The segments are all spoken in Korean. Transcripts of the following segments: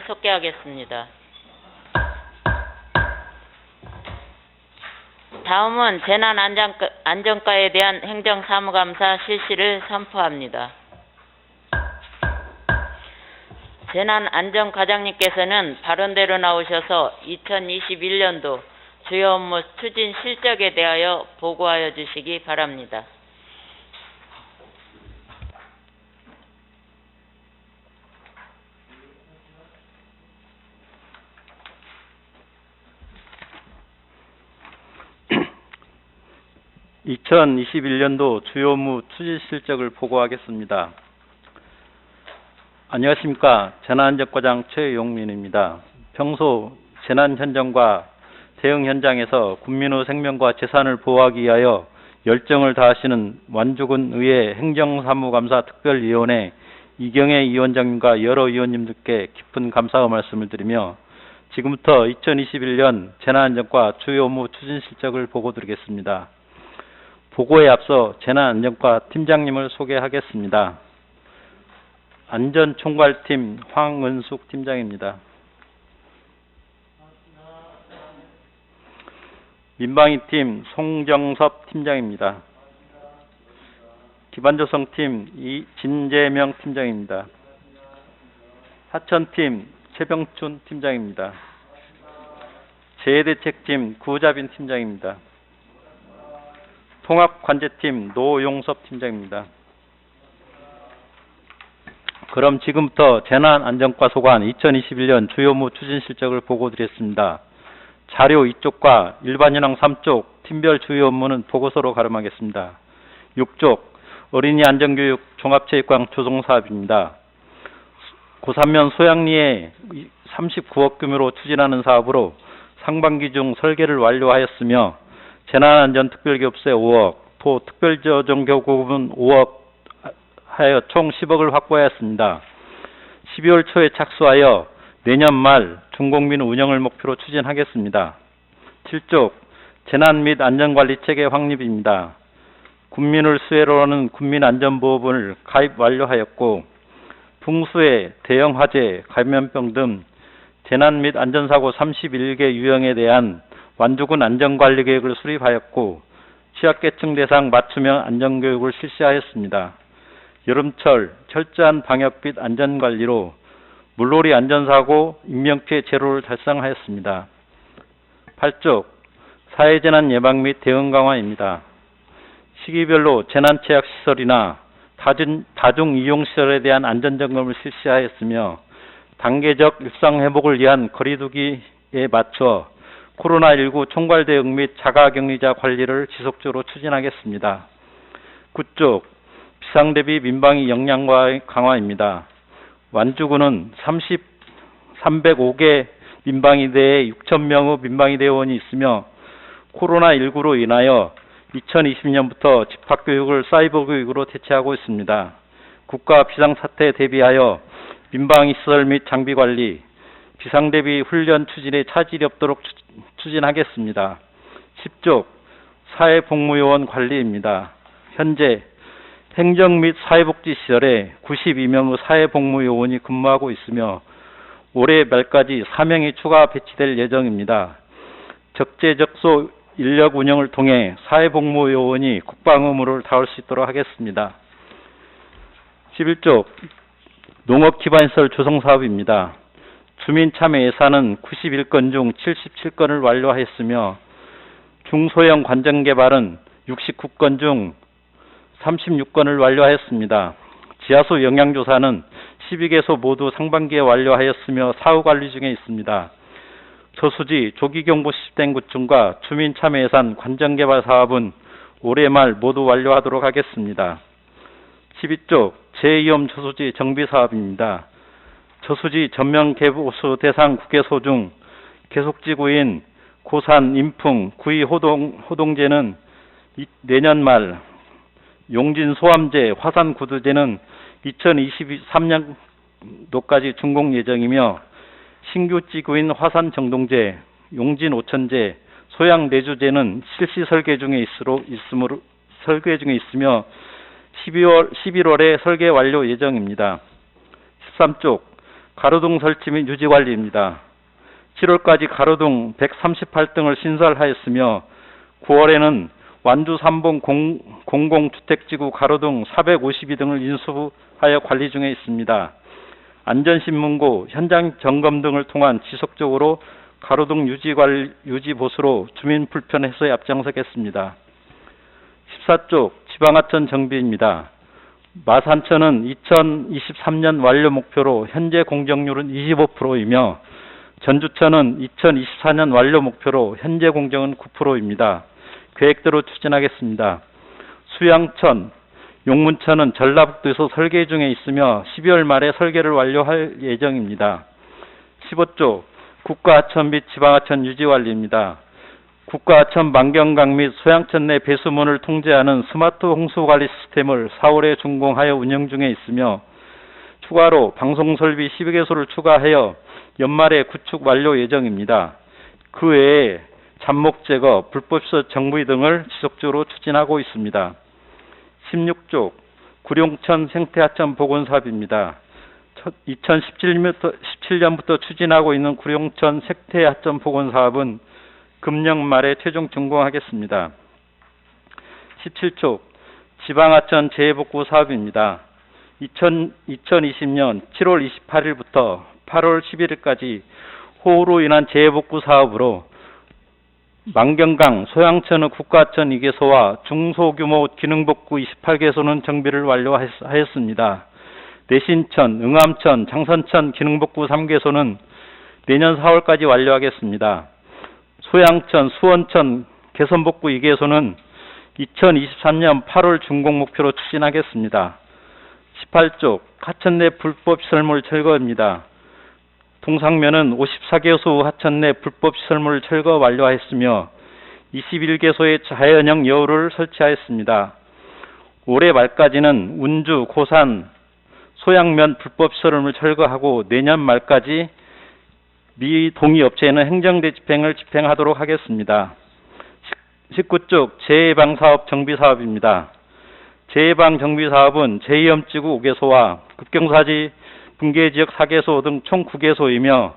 속개하겠습니다. 다음은 재난안전과에 대한 행정사무감사 실시를 선포합니다. 재난안전과장님께서는 발언대로 나오셔서 2021년도 주요 업무 추진 실적에 대하여 보고하여 주시기 바랍니다. (2021년도) 주요 업무 추진 실적을 보고하겠습니다. 안녕하십니까. 재난안전과장 최용민입니다. 평소 재난 현장과 대응 현장에서 국민의 생명과 재산을 보호하기 위하여 열정을 다하시는 완주군 의회 행정사무감사 특별위원회 이경혜 위원장님과 여러 위원님들께 깊은 감사의 말씀을 드리며 지금부터 2021년 재난안전과 주요 업무 추진 실적을 보고드리겠습니다. 보고에 앞서 재난안전과 팀장님을 소개하겠습니다. 안전총괄팀 황은숙 팀장입니다. 민방위팀 송정섭 팀장입니다. 기반조성팀 진재명 팀장입니다. 하천팀 최병춘 팀장입니다. 재해대책팀 구자빈 팀장입니다. 통합관제팀 노용섭 팀장입니다. 그럼 지금부터 재난안전과 소관 2021년 주요 업무 추진 실적을 보고드리겠습니다. 자료 2쪽과 일반 현황 3쪽 팀별 주요 업무는 보고서로 가름하겠습니다. 6쪽 어린이 안전교육 종합체육관 조성사업입니다. 고3면 소양리에 39억 규모로 추진하는 사업으로 상반기 중 설계를 완료하였으며 재난안전특별기업세 5억, 도 특별저정교부분 5억 하여 총 10억을 확보하였습니다. 12월 초에 착수하여 내년 말 중공민 운영을 목표로 추진하겠습니다. 7쪽 재난 및 안전관리체계 확립입니다. 국민을 수혜로 하는 국민안전보호본을 가입 완료하였고 풍수해, 대형화재, 감염병 등 재난 및 안전사고 31개 유형에 대한 완주군 안전관리계획을 수립하였고 취약계층 대상 맞춤형 안전교육을 실시하였습니다. 여름철 철저한 방역 및 안전관리로 물놀이 안전사고 인명피해 제로를 달성하였습니다. 8쪽 사회재난 예방 및 대응 강화입니다. 시기별로 재난취약시설이나 다중이용시설에 대한 안전점검을 실시하였으며 단계적 일상회복을 위한 거리두기에 맞춰 코로나19 총괄대응 및 자가격리자 관리를 지속적으로 추진하겠습니다. 9쪽 비상대비 민방위 역량 강화입니다. 완주군은 305개 민방위대에 6,000명의 민방위대원이 있으며 코로나19로 인하여 2020년부터 집합교육을 사이버교육으로 대체하고 있습니다. 국가 비상사태에 대비하여 민방위시설 및 장비관리, 비상대비 훈련 추진에 차질이 없도록 추진하겠습니다. 10쪽 사회복무요원 관리입니다. 현재 행정 및 사회복지시설에 92명의 사회복무요원이 근무하고 있으며 올해 말까지 4명이 추가 배치될 예정입니다. 적재적소 인력 운영을 통해 사회복무요원이 국방 의무를 다할 수 있도록 하겠습니다. 11쪽 농업기반시설 조성사업입니다. 주민참여 예산은 91건 중 77건을 완료하였으며 중소형 관전개발은 69건 중 36건을 완료하였습니다. 지하수 영향조사는 12개소 모두 상반기에 완료하였으며 사후관리 중에 있습니다. 저수지 조기경보 시스템 구축과 주민참여 예산 관전개발 사업은 올해 말 모두 완료하도록 하겠습니다. 12쪽 제2홈 저수지 정비사업입니다. 저수지 전면 개보수 대상 9개소 중 계속지구인 고산, 인풍, 구이 호동제는 내년 말, 용진 소암제, 화산 구두제는 2023년도까지 준공 예정이며 신규 지구인 화산 정동제, 용진 오천제, 소양 내주제는 실시 설계 중에 있으며 11월에 설계 완료 예정입니다. 13쪽 가로등 설치 및 유지 관리입니다. 7월까지 가로등 138등을 신설하였으며 9월에는 완주 3번 공공주택지구 가로등 452등을 인수하여 관리 중에 있습니다. 안전신문고, 현장 점검 등을 통한 지속적으로 가로등 유지 보수로 주민 불편 해소에 앞장서겠습니다. 14쪽 지방하천 정비입니다. 마산천은 2023년 완료 목표로 현재 공정률은 25%이며 전주천은 2024년 완료 목표로 현재 공정은 9%입니다. 계획대로 추진하겠습니다. 수양천, 용문천은 전라북도에서 설계 중에 있으며 12월 말에 설계를 완료할 예정입니다. 15조 국가하천 및 지방하천 유지관리입니다. 국가하천 만경강 및 소양천 내 배수문을 통제하는 스마트 홍수관리 시스템을 4월에 준공하여 운영 중에 있으며 추가로 방송설비 12개소를 추가하여 연말에 구축 완료 예정입니다. 그 외에 잡목 제거, 불법시설 정비 등을 지속적으로 추진하고 있습니다. 16조 구룡천 생태하천 복원사업입니다. 2017년부터 추진하고 있는 구룡천 생태하천 복원사업은 금년 말에 최종 준공하겠습니다. 17조 지방하천 재해복구 사업입니다. 2020년 7월 28일부터 8월 11일까지 호우로 인한 재해복구 사업으로 만경강, 소양천의 국가하천 2개소와 중소규모 기능복구 28개소는 정비를 완료하였습니다. 내신천, 응암천, 장선천 기능복구 3개소는 내년 4월까지 완료하겠습니다. 소양천, 수원천 개선복구 2개소는 2023년 8월 준공 목표로 추진하겠습니다. 18조 하천 내 불법시설물 철거입니다. 동상면은 54개소 하천 내 불법시설물 철거 완료하였으며 21개소의 자연형 여우를 설치하였습니다. 올해 말까지는 운주, 고산, 소양면 불법시설물 철거하고 내년 말까지 미 동의업체에는 행정대 집행을 집행하도록 하겠습니다. 19쪽 재해방사업 정비사업입니다. 재해방 정비사업은 제2염지구 5개소와 급경사지 붕괴지역 4개소 등 총 9개소이며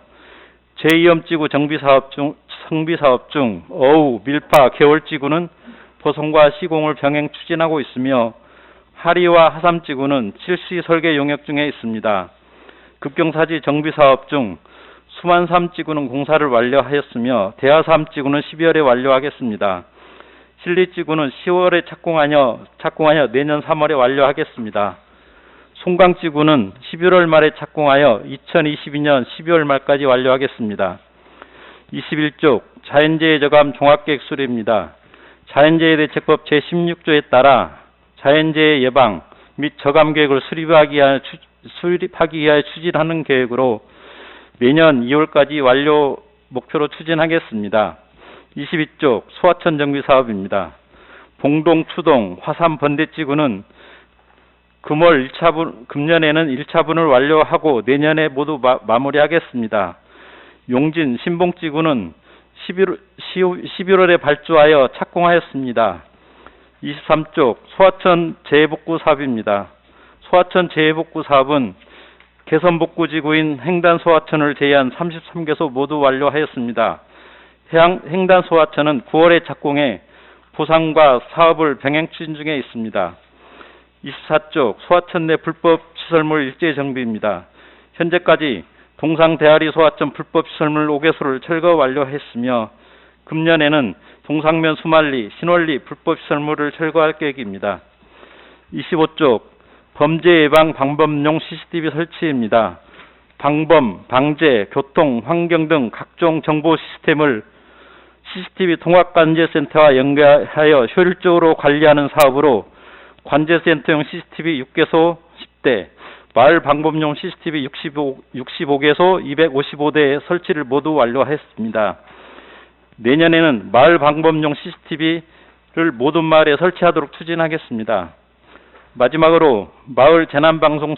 제2염지구 정비사업 중 어우, 밀파, 개월지구는 보성과 시공을 병행 추진하고 있으며 하리와 하삼지구는 실시 설계 용역 중에 있습니다. 급경사지 정비사업 중 수만삼지구는 공사를 완료하였으며 대하삼지구는 12월에 완료하겠습니다. 신리지구는 10월에 착공하여 내년 3월에 완료하겠습니다. 송강지구는 11월 말에 착공하여 2022년 12월 말까지 완료하겠습니다. 21쪽 자연재해 저감 종합계획 수립입니다. 자연재해대책법 제16조에 따라 자연재해 예방 및 저감 계획을 수립하기 위하여 추진하는 계획으로 내년 2월까지 완료 목표로 추진하겠습니다. 22쪽 소하천 정비 사업입니다. 봉동, 추동, 화산 번대지구는 금년에는 1차분을 완료하고 내년에 모두 마무리하겠습니다. 용진, 신봉지구는 11월에 발주하여 착공하였습니다. 23쪽 소하천 재해복구 사업입니다. 소하천 재해복구 사업은 개선복구지구인 횡단소하천을 제외한 33개소 모두 완료하였습니다. 횡단소하천은 9월에 착공해 보상과 사업을 병행 추진 중에 있습니다. 24쪽 소하천 내 불법시설물 일제 정비입니다. 현재까지 동상 대하리 소하천 불법시설물 5개소를 철거 완료했으며 금년에는 동상면 수말리, 신월리 불법시설물을 철거할 계획입니다. 25쪽 범죄 예방 방범용 CCTV 설치입니다. 방범, 방제, 교통, 환경 등 각종 정보 시스템을 CCTV 통합관제센터와 연계하여 효율적으로 관리하는 사업으로 관제센터용 CCTV 6개소 10대, 마을 방범용 CCTV 65개소 255대의 설치를 모두 완료했습니다. 내년에는 마을 방범용 CCTV를 모든 마을에 설치하도록 추진하겠습니다. 마지막으로 마을 재난방송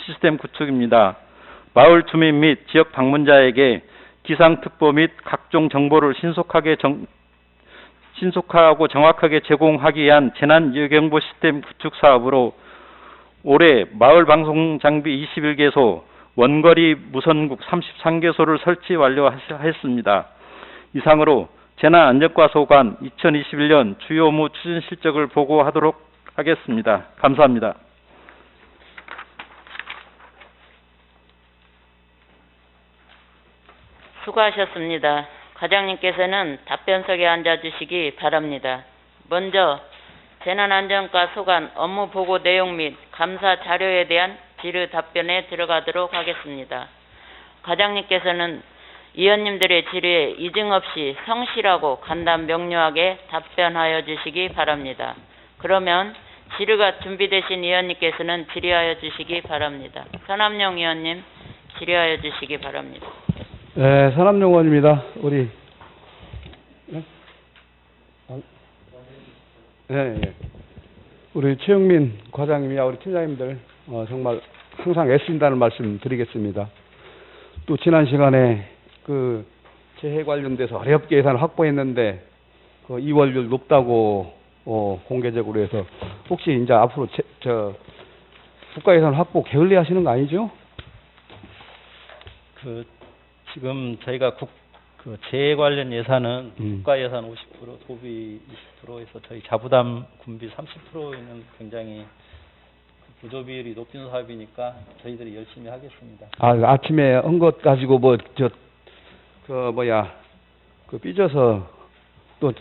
시스템 구축입니다. 마을 주민 및 지역 방문자에게 기상특보 및 각종 정보를 신속하고 정확하게 제공하기 위한 재난예경보 시스템 구축 사업으로 올해 마을 방송 장비 21개소, 원거리 무선국 33개소를 설치 완료했습니다. 이상으로 재난안전과소관 2021년 주요 업무 추진 실적을 보고하도록 하겠습니다. 감사합니다. 수고하셨습니다. 과장님께서는 답변석에 앉아주시기 바랍니다. 먼저 재난안전과 소관 업무 보고 내용 및 감사 자료에 대한 질의 답변에 들어가도록 하겠습니다. 과장님께서는 위원님들의 질의에 이증 없이 성실하고 간단 명료하게 답변하여 주시기 바랍니다. 그러면 질의가 준비되신 위원님께서는 질의하여 주시기 바랍니다. 서남용 위원님 질의하여 주시기 바랍니다. 네, 서남용 의원입니다. 우리 우리 최영민 과장님이야 우리 팀장님들 정말 항상 애쓴다는 말씀 드리겠습니다. 또 지난 시간에 그 재해 관련돼서 어렵게 예산을 확보했는데 그 이월율 높다고 공개적으로 해서 혹시 이제 앞으로 국가 예산 확보 게을리 하시는 거 아니죠? 지금 저희가 재해 관련 예산은 국가 예산 50%, 소비 20%에서 저희 자부담 군비 30%는 굉장히 부조 비율이 높은 사업이니까 저희들이 열심히 하겠습니다. 아침에 한 것 가지고 삐져서 또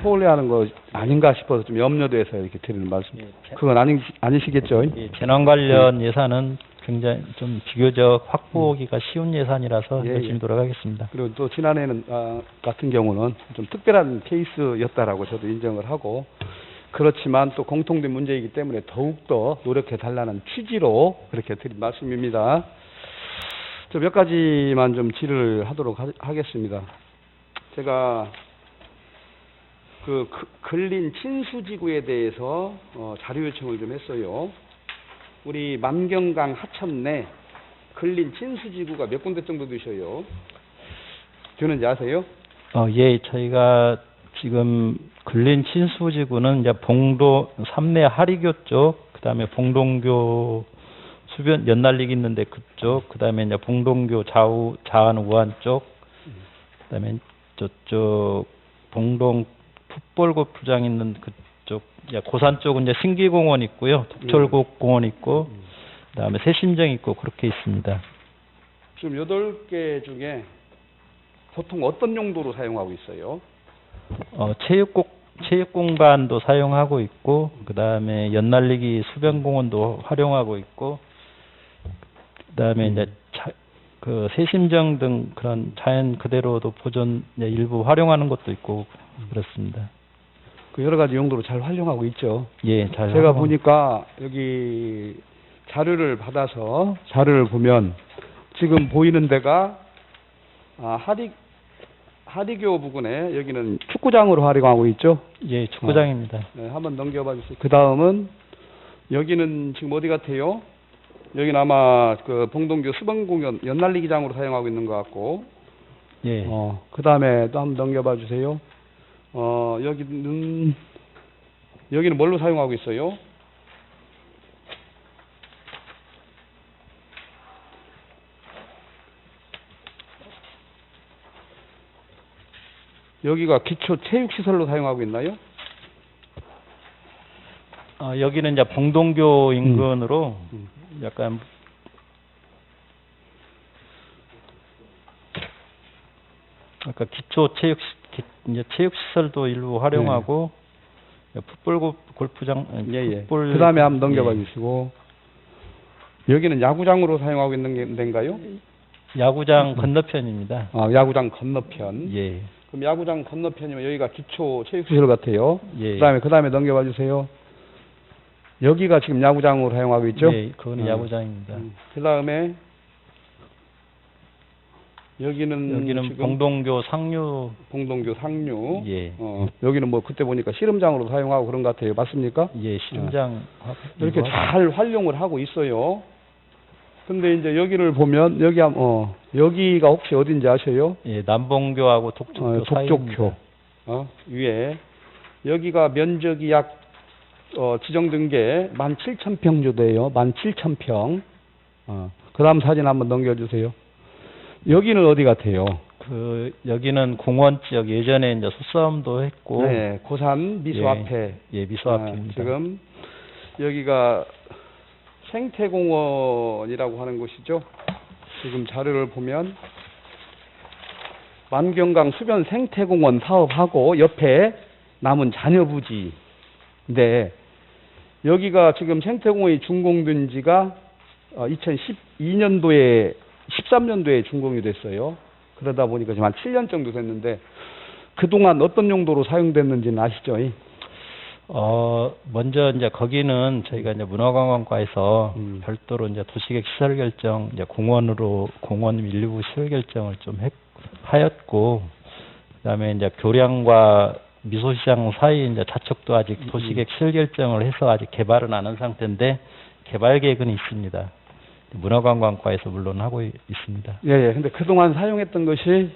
포올레하는 거 아닌가 싶어서 좀 염려돼서 이렇게 드리는 말씀. 그건 아니시겠죠? 예, 재난 관련 예산은 굉장히 좀 비교적 확보하기가 쉬운 예산이라서 열심히 돌아가겠습니다. 그리고 또 지난해는 같은 경우는 좀 특별한 케이스였다라고 저도 인정을 하고 그렇지만 또 공통된 문제이기 때문에 더욱더 노력해 달라는 취지로 그렇게 드린 말씀입니다. 저 몇 가지만 좀 질의를 하도록 하겠습니다. 제가 근린 친수지구에 대해서 자료 요청을 좀 했어요. 우리 만경강 하천 내 근린 친수지구가 몇 군데 정도 되셔요? 되는지 아세요? 예, 저희가 지금 근린 친수지구는 이제 봉도 삼내 하리교 쪽, 그다음에 봉동교 수변 연날리기 있는데 그쪽, 그다음에 이제 봉동교 자안 우안 쪽, 그다음에 저쪽 봉동 풋볼 골프장 있는 그쪽, 이제 고산 쪽은 이제 신기공원 있고요, 독철곡공원 있고, 그다음에 새심정 있고 그렇게 있습니다. 지금 8개 중에 보통 어떤 용도로 사용하고 있어요? 체육 공간도 사용하고 있고, 그다음에 연날리기 수변공원도 활용하고 있고, 그다음에 이제 새심정 등 그런 자연 그대로도 보존 일부 활용하는 것도 있고 그렇습니다. 그 여러 가지 용도로 잘 활용하고 있죠. 예, 잘. 제가 보니까 여기 자료를 받아서 자료를 보면 지금 보이는 데가 하리교 부근에 여기는 축구장으로 활용하고 있죠. 예, 축구장입니다. 네, 한번 넘겨봐 주세요. 그 다음은 여기는 지금 어디 같아요? 여기는 아마 그 봉동교 수변공원 연날리기장으로 사용하고 있는 것 같고. 예. 그 다음에 또 한번 넘겨봐 주세요. 여기는 뭘로 사용하고 있어요? 여기가 기초 체육시설로 사용하고 있나요? 여기는 이제 봉동교 인근으로 약간 아까 기초 이제 체육시설도 일부 활용하고 풋볼 골프장, 풋볼. 그 다음에 한번 넘겨봐 주시고 여기는 야구장으로 사용하고 있는 데인가요? 야구장 건너편입니다. 야구장 건너편. 예. 그럼 야구장 건너편이면 여기가 기초 체육시설 같아요. 예. 그 다음에 넘겨봐 주세요. 여기가 지금 야구장으로 사용하고 있죠? 예, 그건 야구장입니다. 그 다음에 여기는 지금 봉동교 상류. 봉동교 상류. 예. 여기는 뭐 그때 보니까 씨름장으로 사용하고 그런 것 같아요. 맞습니까? 예, 씨름장. 이렇게 잘 활용을 하고 있어요. 근데 이제 여기를 보면 여기가 혹시 어딘지 아셔요? 예, 남봉교하고 독촉교 독촉교. 위에 여기가 면적이 약 지정된 게 17,000평 정도 돼요. 17,000평. 그다음 사진 한번 넘겨주세요. 여기는 어디 같아요? 여기는 공원 지역 예전에 이제 소싸움도 했고 네, 고산 미소 예, 앞에. 예, 미소 앞입니다. 지금 여기가 생태공원이라고 하는 곳이죠. 지금 자료를 보면 만경강 수변 생태공원 사업하고 옆에 남은 잔여부지인데 여기가 지금 생태공원이 준공된 지가 2012년도에 13년도에 준공이 됐어요. 그러다 보니까 지금 한 7년 정도 됐는데 그동안 어떤 용도로 사용됐는지는 아시죠? 먼저 이제 거기는 저희가 이제 문화관광과에서 별도로 이제 도시계획 시설 결정, 이제 공원 일부 시설 결정을 좀 하였고, 그다음에 이제 교량과 미소시장 사이 이제 좌측도 아직 도시계획 시설 결정을 해서 아직 개발은 안 한 상태인데 개발 계획은 있습니다. 문화관광과에서 물론 하고 있습니다. 예, 예. 근데 그동안 사용했던 것이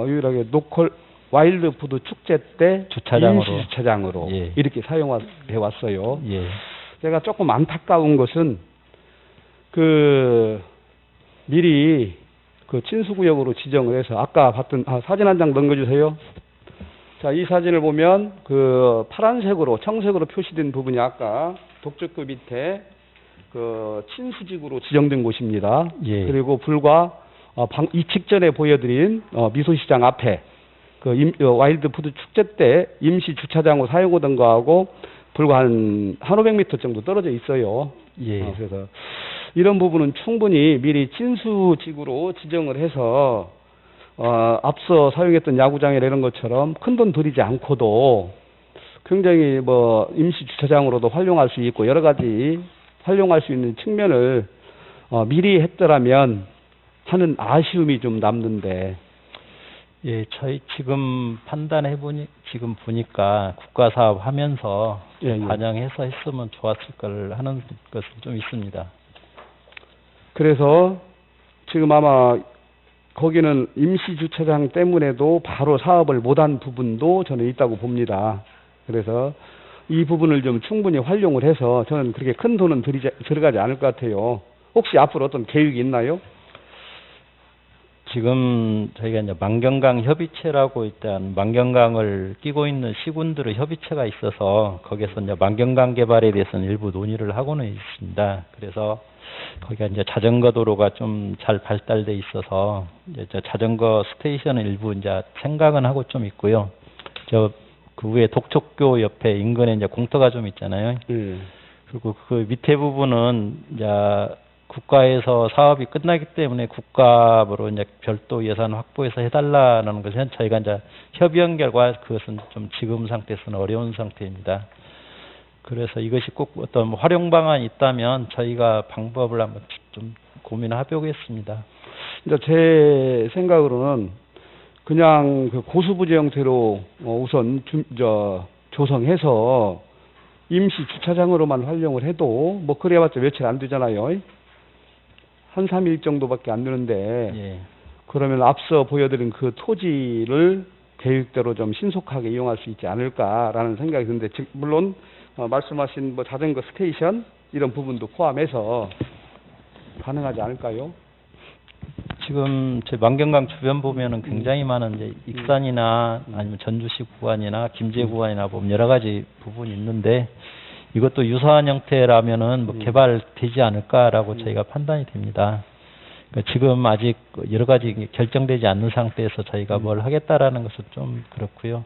유일하게 노컬 와일드 푸드 축제 때 주차장으로. 임시 주차장으로 예. 이렇게 사용해 왔어요. 예. 제가 조금 안타까운 것은 미리 친수구역으로 지정을 해서 아까 봤던 사진 한 장 넘겨주세요. 자, 이 사진을 보면 파란색으로 청색으로 표시된 부분이 아까 독적교 밑에 친수지구로 지정된 곳입니다. 예. 그리고 불과 이 직전에 보여드린 미소시장 앞에 와일드 푸드 축제 때 임시 주차장으로 사용하던 거하고 불과 한 500m 정도 떨어져 있어요. 예. 그래서 이런 부분은 충분히 미리 친수지구로 지정을 해서 앞서 사용했던 야구장이나 이런 것처럼 큰돈 들이지 않고도 굉장히 임시 주차장으로도 활용할 수 있고 여러 가지 활용할 수 있는 측면을 미리 했더라면 하는 아쉬움이 좀 남는데. 예, 저희 지금 지금 보니까 국가 사업 하면서 예, 예. 반영해서 했으면 좋았을 걸 하는 것은 좀 있습니다. 그래서 지금 아마 거기는 임시 주차장 때문에도 바로 사업을 못한 부분도 저는 있다고 봅니다. 그래서 이 부분을 좀 충분히 활용을 해서 저는 그렇게 큰 돈은 들어가지 않을 것 같아요. 혹시 앞으로 어떤 계획이 있나요? 지금 저희가 이제 만경강 협의체라고 일단 만경강을 끼고 있는 시군들의 협의체가 있어서 거기서 이제 만경강 개발에 대해서는 일부 논의를 하고는 있습니다. 그래서 거기가 이제 자전거 도로가 좀 잘 발달돼 있어서 이제 자전거 스테이션을 일부 이제 생각은 하고 좀 있고요. 그 위에 독촉교 옆에 인근에 이제 공터가 좀 있잖아요. 그리고 그 밑에 부분은 이제 국가에서 사업이 끝나기 때문에 국가로 이제 별도 예산 확보해서 해달라는 것은 저희가 이제 협의한 결과 그것은 좀 지금 상태에서는 어려운 상태입니다. 그래서 이것이 꼭 어떤 활용 방안이 있다면 저희가 방법을 한번 좀 고민해 보겠습니다. 이제 제 생각으로는 그냥 고수부지 형태로 우선 조성해서 임시 주차장으로만 활용을 해도 그래봤자 며칠 안 되잖아요. 한 3일 정도밖에 안 되는데 예. 그러면 앞서 보여드린 그 토지를 계획대로 좀 신속하게 이용할 수 있지 않을까라는 생각이 드는데 물론 말씀하신 자전거 스테이션 이런 부분도 포함해서 가능하지 않을까요? 지금 제 만경강 주변 보면은 굉장히 많은 이제 익산이나 아니면 전주시 구간이나 김제 구간이나 보면 여러 가지 부분이 있는데 이것도 유사한 형태라면은 개발되지 않을까라고 저희가 판단이 됩니다. 그러니까 지금 아직 여러 가지 결정되지 않는 상태에서 저희가 뭘 하겠다라는 것은 좀 그렇고요.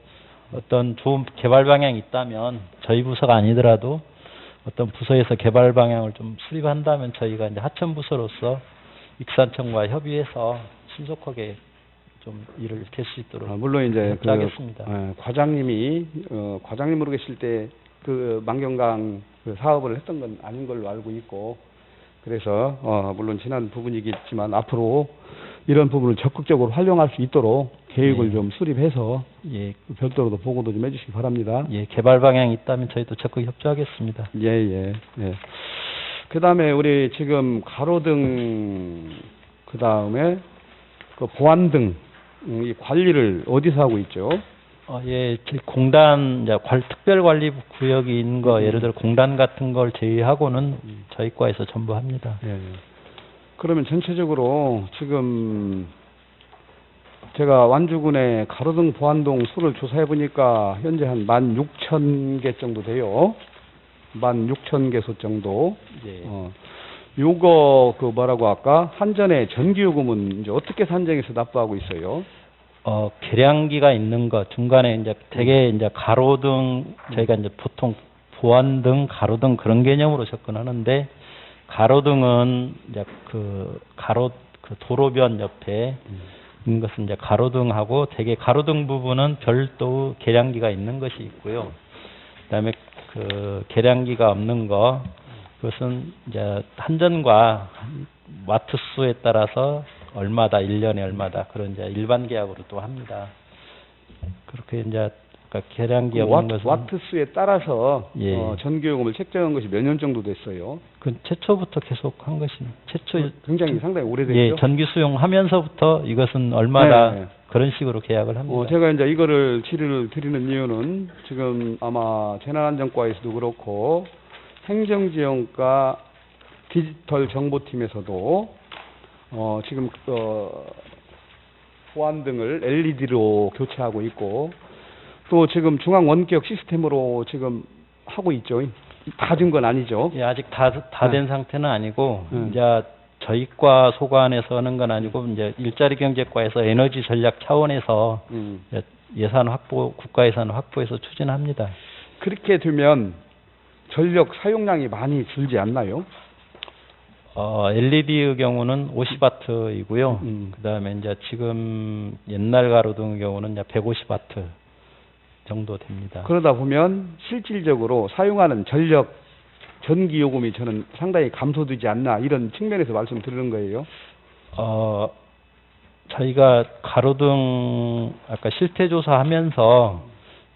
어떤 좋은 개발 방향이 있다면 저희 부서가 아니더라도 어떤 부서에서 개발 방향을 좀 수립한다면 저희가 이제 하천 부서로서 익산청과 협의해서 신속하게 좀 일을 될 수 있도록 물론 이제 하겠습니다. 과장님으로 계실 때 만경강 사업을 했던 건 아닌 걸로 알고 있고 그래서 물론 지난 부분이겠지만 앞으로 이런 부분을 적극적으로 활용할 수 있도록 계획을 좀 수립해서 별도로도 보고도 좀 해주시기 바랍니다. 예, 개발 방향이 있다면 저희도 적극 협조하겠습니다. 예. 그다음에 우리 지금 가로등 그다음에 보안등 이 관리를 어디서 하고 있죠? 예, 공단 특별관리 구역이 있는 거 예를 들어 공단 같은 걸 제외하고는 저희 과에서 전부 합니다. 예. 그러면 전체적으로 지금 제가 완주군의 가로등 보안동 수를 조사해 보니까 현재 한 16,000개 정도 돼요. 16,000개소 정도. 예. 요거 그 뭐라고 할까? 한전의 전기요금은 이제 어떻게 산정해서 납부하고 있어요? 계량기가 있는 것 중간에 이제 되게 이제 가로등 저희가 이제 보통 보안등, 가로등 그런 개념으로 접근하는데 가로등은 이제 그 도로변 옆에 있는 것은 이제 가로등하고 되게 가로등 부분은 별도 계량기가 있는 것이 있고요. 그다음에 그 계량기가 없는 거 그것은 이제 한전과 와트 수에 따라서 얼마다 1년에 얼마다 그런 이제 일반 계약으로 또 합니다. 그렇게 이제 그러니까 계량기 없는 것은 와트 수에 따라서 예. 전기요금을 책정한 것이 몇 년 정도 됐어요? 그 최초부터 계속 한 것입니다. 최초 굉장히 상당히 오래됐죠. 예, 전기 수용하면서부터 이것은 얼마다 네. 그런 식으로 계약을 합니다. 제가 이제 이거를 질의를 드리는 이유는 지금 아마 재난안전과에서도 그렇고 행정지원과 디지털 정보팀에서도 지금 보안등을 LED로 교체하고 있고 또 지금 중앙 원격 시스템으로 지금 하고 있죠. 다 된 건 아니죠. 예, 아직 다 된 상태는 아니고 네. 이제 저희과 소관에서 하는 건 아니고 이제 일자리 경제과에서 에너지 전략 차원에서 예산 확보, 국가 예산 확보해서 추진합니다. 그렇게 되면 전력 사용량이 많이 줄지 않나요? LED의 경우는 50와트이고요. 그다음에 이제 지금 옛날 가로등의 경우는 이제 150와트 정도 됩니다. 그러다 보면 실질적으로 사용하는 전력 전기 요금이 저는 상당히 감소되지 않나 이런 측면에서 말씀드리는 거예요. 저희가 가로등 아까 실태 조사하면서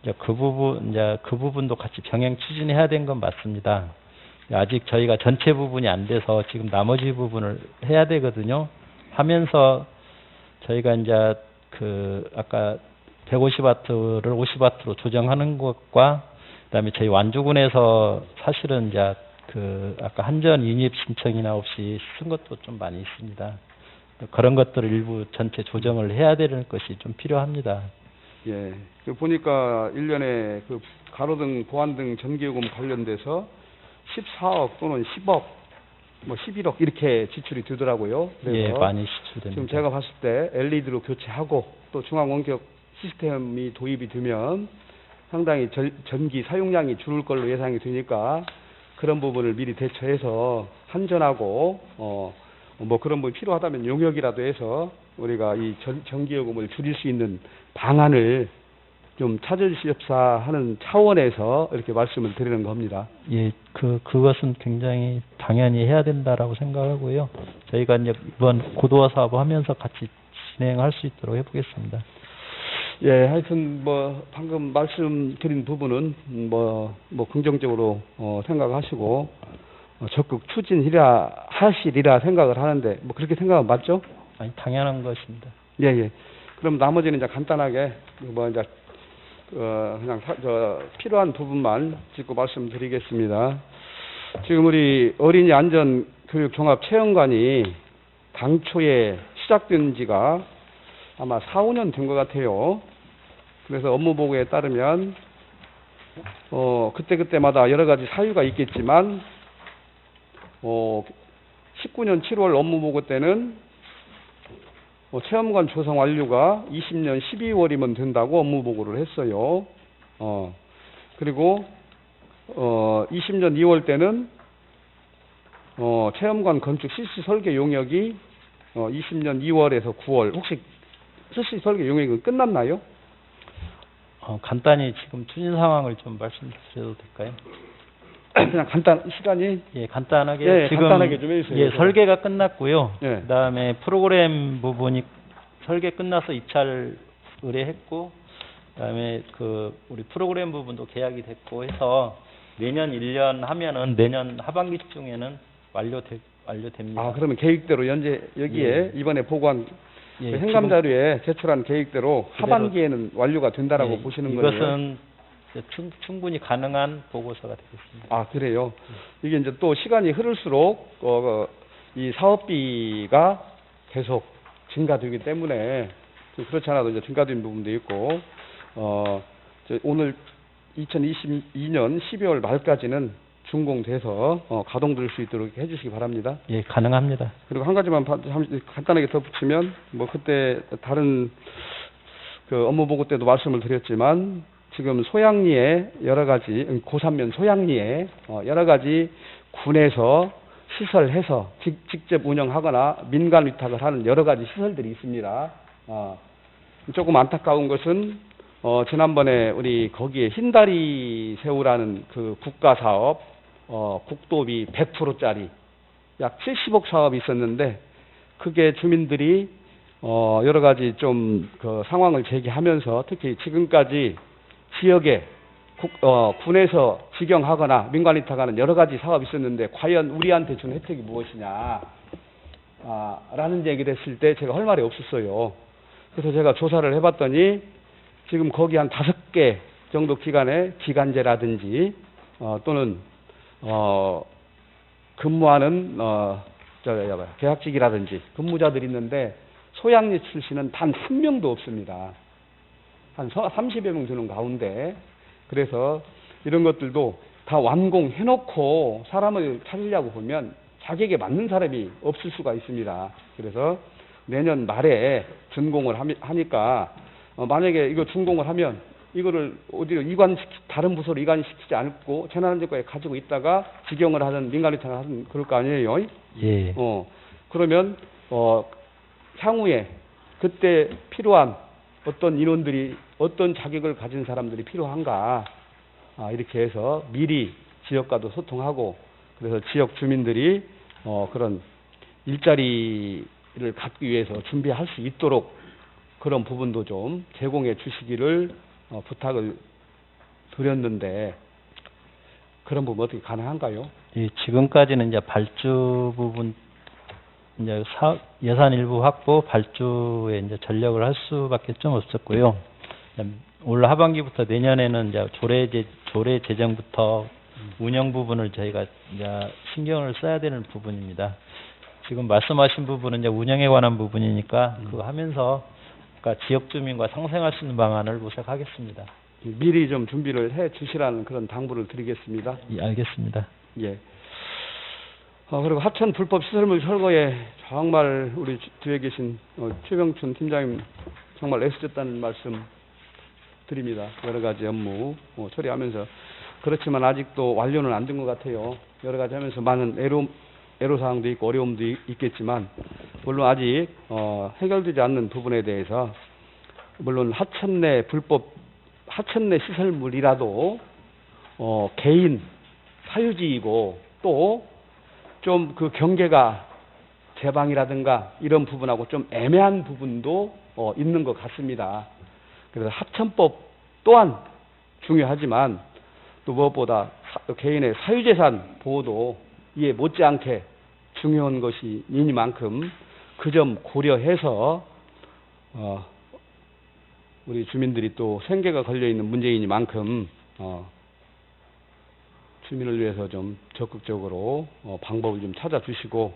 이제 그 부분도 같이 병행 추진해야 된 건 맞습니다. 아직 저희가 전체 부분이 안 돼서 지금 나머지 부분을 해야 되거든요. 하면서 저희가 이제 그 아까 150와트를 50와트로 조정하는 것과 그다음에 저희 완주군에서 사실은 이제 그 아까 한전 인입 신청이나 없이 쓴 것도 좀 많이 있습니다. 그런 것들을 일부 전체 조정을 해야 되는 것이 좀 필요합니다. 예. 그 보니까 1년에 그 가로등, 보안등 전기요금 관련돼서 14억 또는 10억, 뭐 11억 이렇게 지출이 되더라고요. 그래서 예, 많이 지출됩니다. 지금 제가 봤을 때 LED로 교체하고 또 중앙 원격 시스템이 도입이 되면 상당히 전기 사용량이 줄을 걸로 예상이 되니까 그런 부분을 미리 대처해서 한전하고 뭐 그런 부분이 필요하다면 용역이라도 해서 우리가 이 전기요금을 줄일 수 있는 방안을 좀 찾아주시옵사 하는 차원에서 이렇게 말씀을 드리는 겁니다. 예, 그것은 굉장히 당연히 해야 된다라고 생각하고요. 저희가 이제 이번 고도화 사업 하면서 같이 진행할 수 있도록 해보겠습니다. 예, 하여튼 뭐 방금 말씀드린 부분은 뭐 긍정적으로 생각하시고 적극 하시리라 생각을 하는데 뭐 그렇게 생각은 맞죠? 아니, 당연한 것입니다. 예, 예. 그럼 나머지는 이제 간단하게 뭐 이제 그냥 필요한 부분만 짚고 말씀드리겠습니다. 지금 우리 어린이 안전 교육 종합 체험관이 당초에 시작된 지가 아마 4, 5년 된 것 같아요. 그래서 업무 보고에 따르면 그때마다 여러 가지 사유가 있겠지만 19년 7월 업무 보고 때는 체험관 조성 완료가 20년 12월이면 된다고 업무 보고를 했어요. 그리고 20년 2월 때는 체험관 건축 실시 설계 용역이 20년 2월에서 9월 혹시 실시 설계 용역은 끝났나요? 간단히 지금 추진 상황을 좀 말씀드려도 될까요? 그냥 시간이 간단하게 예, 지금 간단하게 좀 해주세요. 예, 설계가 끝났고요. 예. 그다음에 프로그램 부분이 설계 끝나서 입찰 의뢰했고, 그다음에 우리 프로그램 부분도 계약이 됐고 해서 내년 1년 하면은 내년 하반기쯤에는 완료됩니다. 아, 그러면 계획대로 여기에 이번에 보고한 예, 그 행감 자료에 제출한 계획대로 그대로, 하반기에는 완료가 된다라고 보시는 거예요. 이것은 충분히 가능한 보고서가 되겠습니다. 아, 그래요. 이게 이제 또 시간이 흐를수록 이 사업비가 계속 증가되기 때문에 좀 그렇지 않아도 이제 증가된 부분도 있고 오늘 2022년 12월 말까지는 준공돼서 가동될 수 있도록 해주시기 바랍니다. 예, 가능합니다. 그리고 한 가지만 간단하게 덧붙이면 뭐 그때 다른 그 업무 보고 때도 말씀을 드렸지만 지금 소양리에 여러 가지 고산면 소양리에 여러 가지 군에서 시설해서 직접 운영하거나 민간 위탁을 하는 여러 가지 시설들이 있습니다. 조금 안타까운 것은 지난번에 우리 거기에 흰다리 새우라는 그 국가 사업 국도비 100%짜리 약 70억 사업이 있었는데 그게 주민들이 여러 가지 좀 그 상황을 제기하면서 특히 지금까지 지역에 군에서 직영하거나 민간 위탁하는 여러 가지 사업이 있었는데 과연 우리한테 준 혜택이 무엇이냐 라는 얘기를 했을 때 제가 할 말이 없었어요. 그래서 제가 조사를 해봤더니 지금 거기 한 5개 정도 기간에 기간제라든지 또는 근무하는 계약직이라든지 근무자들이 있는데 소양리 출신은 단 한 명도 없습니다. 한 30여 명 주는 가운데 그래서 이런 것들도 다 완공해놓고 사람을 찾으려고 보면 자격에 맞는 사람이 없을 수가 있습니다. 그래서 내년 말에 준공을 하니까 만약에 이거 준공을 하면 이거를 어디로 다른 부서로 이관시키지 않고 재난안전과에 가지고 있다가 직영을 하든 민간 위탁을 하든 그럴 거 아니에요. 예. 그러면 향후에 그때 필요한 어떤 인원들이 어떤 자격을 가진 사람들이 필요한가 이렇게 해서 미리 지역과도 소통하고 그래서 지역 주민들이 그런 일자리를 갖기 위해서 준비할 수 있도록 그런 부분도 좀 제공해 주시기를 부탁을 드렸는데 그런 부분 어떻게 가능한가요? 예, 지금까지는 이제 발주 부분 이제 예산 일부 확보 발주에 이제 전력을 할 수밖에 좀 없었고요. 올 하반기부터 내년에는 이제 조례 제정부터 운영 부분을 저희가 이제 신경을 써야 되는 부분입니다. 지금 말씀하신 부분은 이제 운영에 관한 부분이니까 그거 하면서 그러니까 지역 주민과 상생할 수 있는 방안을 모색하겠습니다. 미리 좀 준비를 해 주시라는 그런 당부를 드리겠습니다. 예, 알겠습니다. 예. 그리고 하천 불법 시설물 철거에 정말 우리 뒤에 계신 최병춘 팀장님 정말 애쓰셨다는 말씀 드립니다. 여러 가지 업무 처리하면서 그렇지만 아직도 완료는 안 된 것 같아요. 여러 가지 하면서 많은 애로사항도 있고 어려움도 있겠지만 물론 아직 해결되지 않는 부분에 대해서 물론 하천 내 시설물이라도 개인 사유지이고 또 좀 그 경계가 제방이라든가 이런 부분하고 좀 애매한 부분도 있는 것 같습니다. 그래서 하천법 또한 중요하지만 또 무엇보다 개인의 사유재산 보호도 이에 못지않게 중요한 것이 이니만큼 그 점 고려해서 우리 주민들이 또 생계가 걸려있는 문제이니만큼 주민을 위해서 좀 적극적으로 방법을 좀 찾아주시고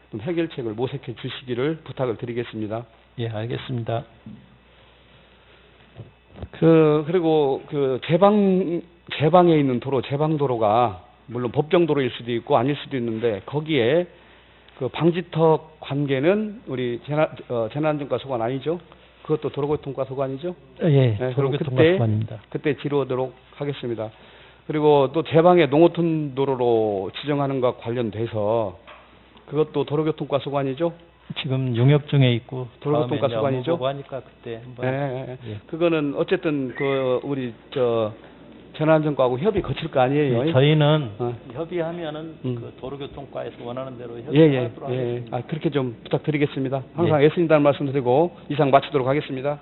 좀 해결책을 모색해 주시기를 부탁을 드리겠습니다. 예, 알겠습니다. 그리고 그 제방에 있는 제방도로가 물론 법정도로일 수도 있고 아닐 수도 있는데 거기에 그 방지턱 관계는 우리 재난안전과 소관 아니죠? 그것도 도로교통과 소관이죠? 예, 네, 도로교통과 소관입니다. 그때 지루하도록 하겠습니다. 그리고 또 제방에 농어촌 도로로 지정하는 것과 관련돼서 그것도 도로교통과 소관이죠? 지금 용역 중에 있고 도로교통과 소관이죠? 하니까 그때 한번 네, 예. 그거는 어쨌든 우리 재난안전과하고 협의 거칠 거 아니에요? 예, 저희는 협의하면은 그 도로교통과에서 원하는 대로 협의하도록 하겠습니다. 그렇게 좀 부탁드리겠습니다. 항상 애쓴다는 말씀드리고 이상 마치도록 하겠습니다.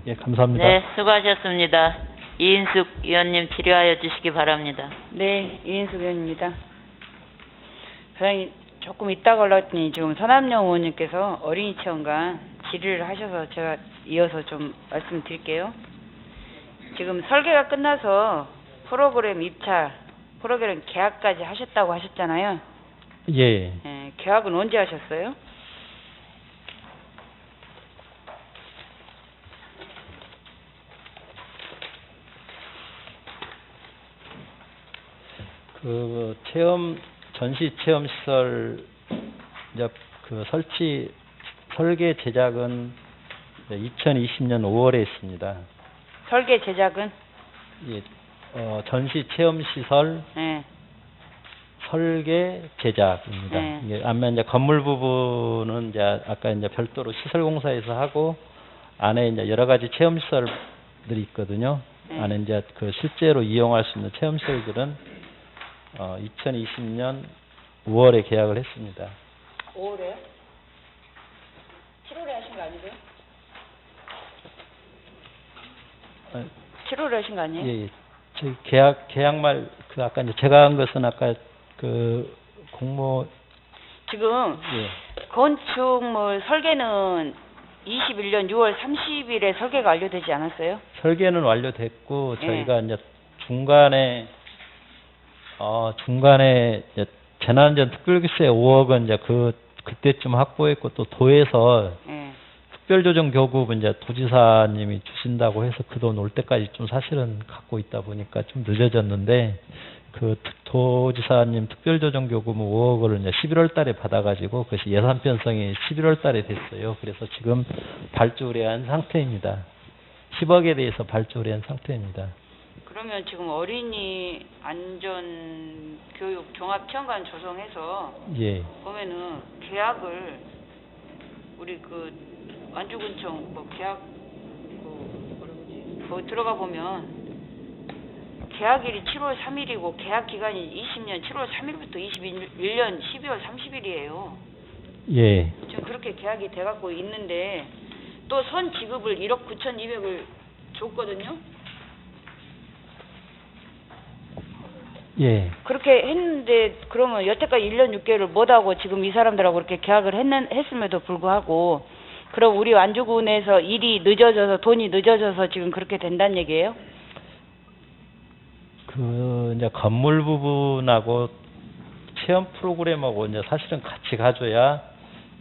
예, 감사합니다. 네, 수고하셨습니다. 이인숙 의원님 질의하여 주시기 바랍니다. 네, 이인숙 의원입니다. 사장님, 조금 이따가 올랐더니 지금 서남영 의원님께서 어린이 체험관 질의를 하셔서 제가 이어서 좀 말씀드릴게요. 지금 설계가 끝나서 프로그램 입찰, 프로그램 계약까지 하셨다고 하셨잖아요. 예. 예, 계약은 언제 하셨어요? 그 전시 체험 시설 이제 그 설계 제작은 2020년 5월에 했습니다. 설계 제작은? 예. 전시 체험 시설 예. 설계 제작입니다. 네. 이게 아마 이제 건물 부분은 이제 아까 이제 별도로 시설공사에서 하고 안에 이제 여러 가지 체험 시설들이 있거든요. 네. 안에 이제 그 실제로 이용할 수 있는 체험 시설들은 2020년 5월에 계약을 했습니다. 5월에요? 7월에 하신 거 아니세요? 아, 7월에 하신 거 아니에요? 예, 예. 저희 계약말 그 아까 이제 제가 한 것은 아까 그 공모 지금 예. 건축물 설계는 21년 6월 30일에 설계가 완료되지 않았어요? 설계는 완료됐고 예. 저희가 이제 중간에 이제 재난안전 특별기세 5억은 이제 그때쯤 확보했고 또 도에서 예. 특별조정교급 이제 도지사님이 주신다고 해서 그 돈 올 때까지 좀 사실은 갖고 있다 보니까 좀 늦어졌는데 그 도지사님 특별조정교급은 5억을 이제 11월 달에 받아가지고 그것이 예산 편성이 11월 달에 됐어요. 그래서 지금 발주 의뢰한 상태입니다. 10억에 대해서 발주 의뢰한 상태입니다. 그러면 지금 어린이 안전 교육 종합체험관 조성해서 예. 보면은 계약을 우리 그 완주군청 뭐 계약 거기 들어가 보면 계약일이 7월 3일이고 계약 기간이 20년 7월 3일부터 21년 12월 30일이에요. 예. 지금 그렇게 계약이 돼갖고 있는데 또 선 지급을 1억 9,200을 줬거든요. 예. 그렇게 했는데 그러면 여태까지 1년 6개월을 못하고 지금 이 사람들하고 그렇게 계약을 했음에도 불구하고 그럼 우리 완주군에서 일이 늦어져서 돈이 늦어져서 지금 그렇게 된다는 얘기예요? 그 이제 건물 부분하고 체험 프로그램하고 이제 사실은 같이 가줘야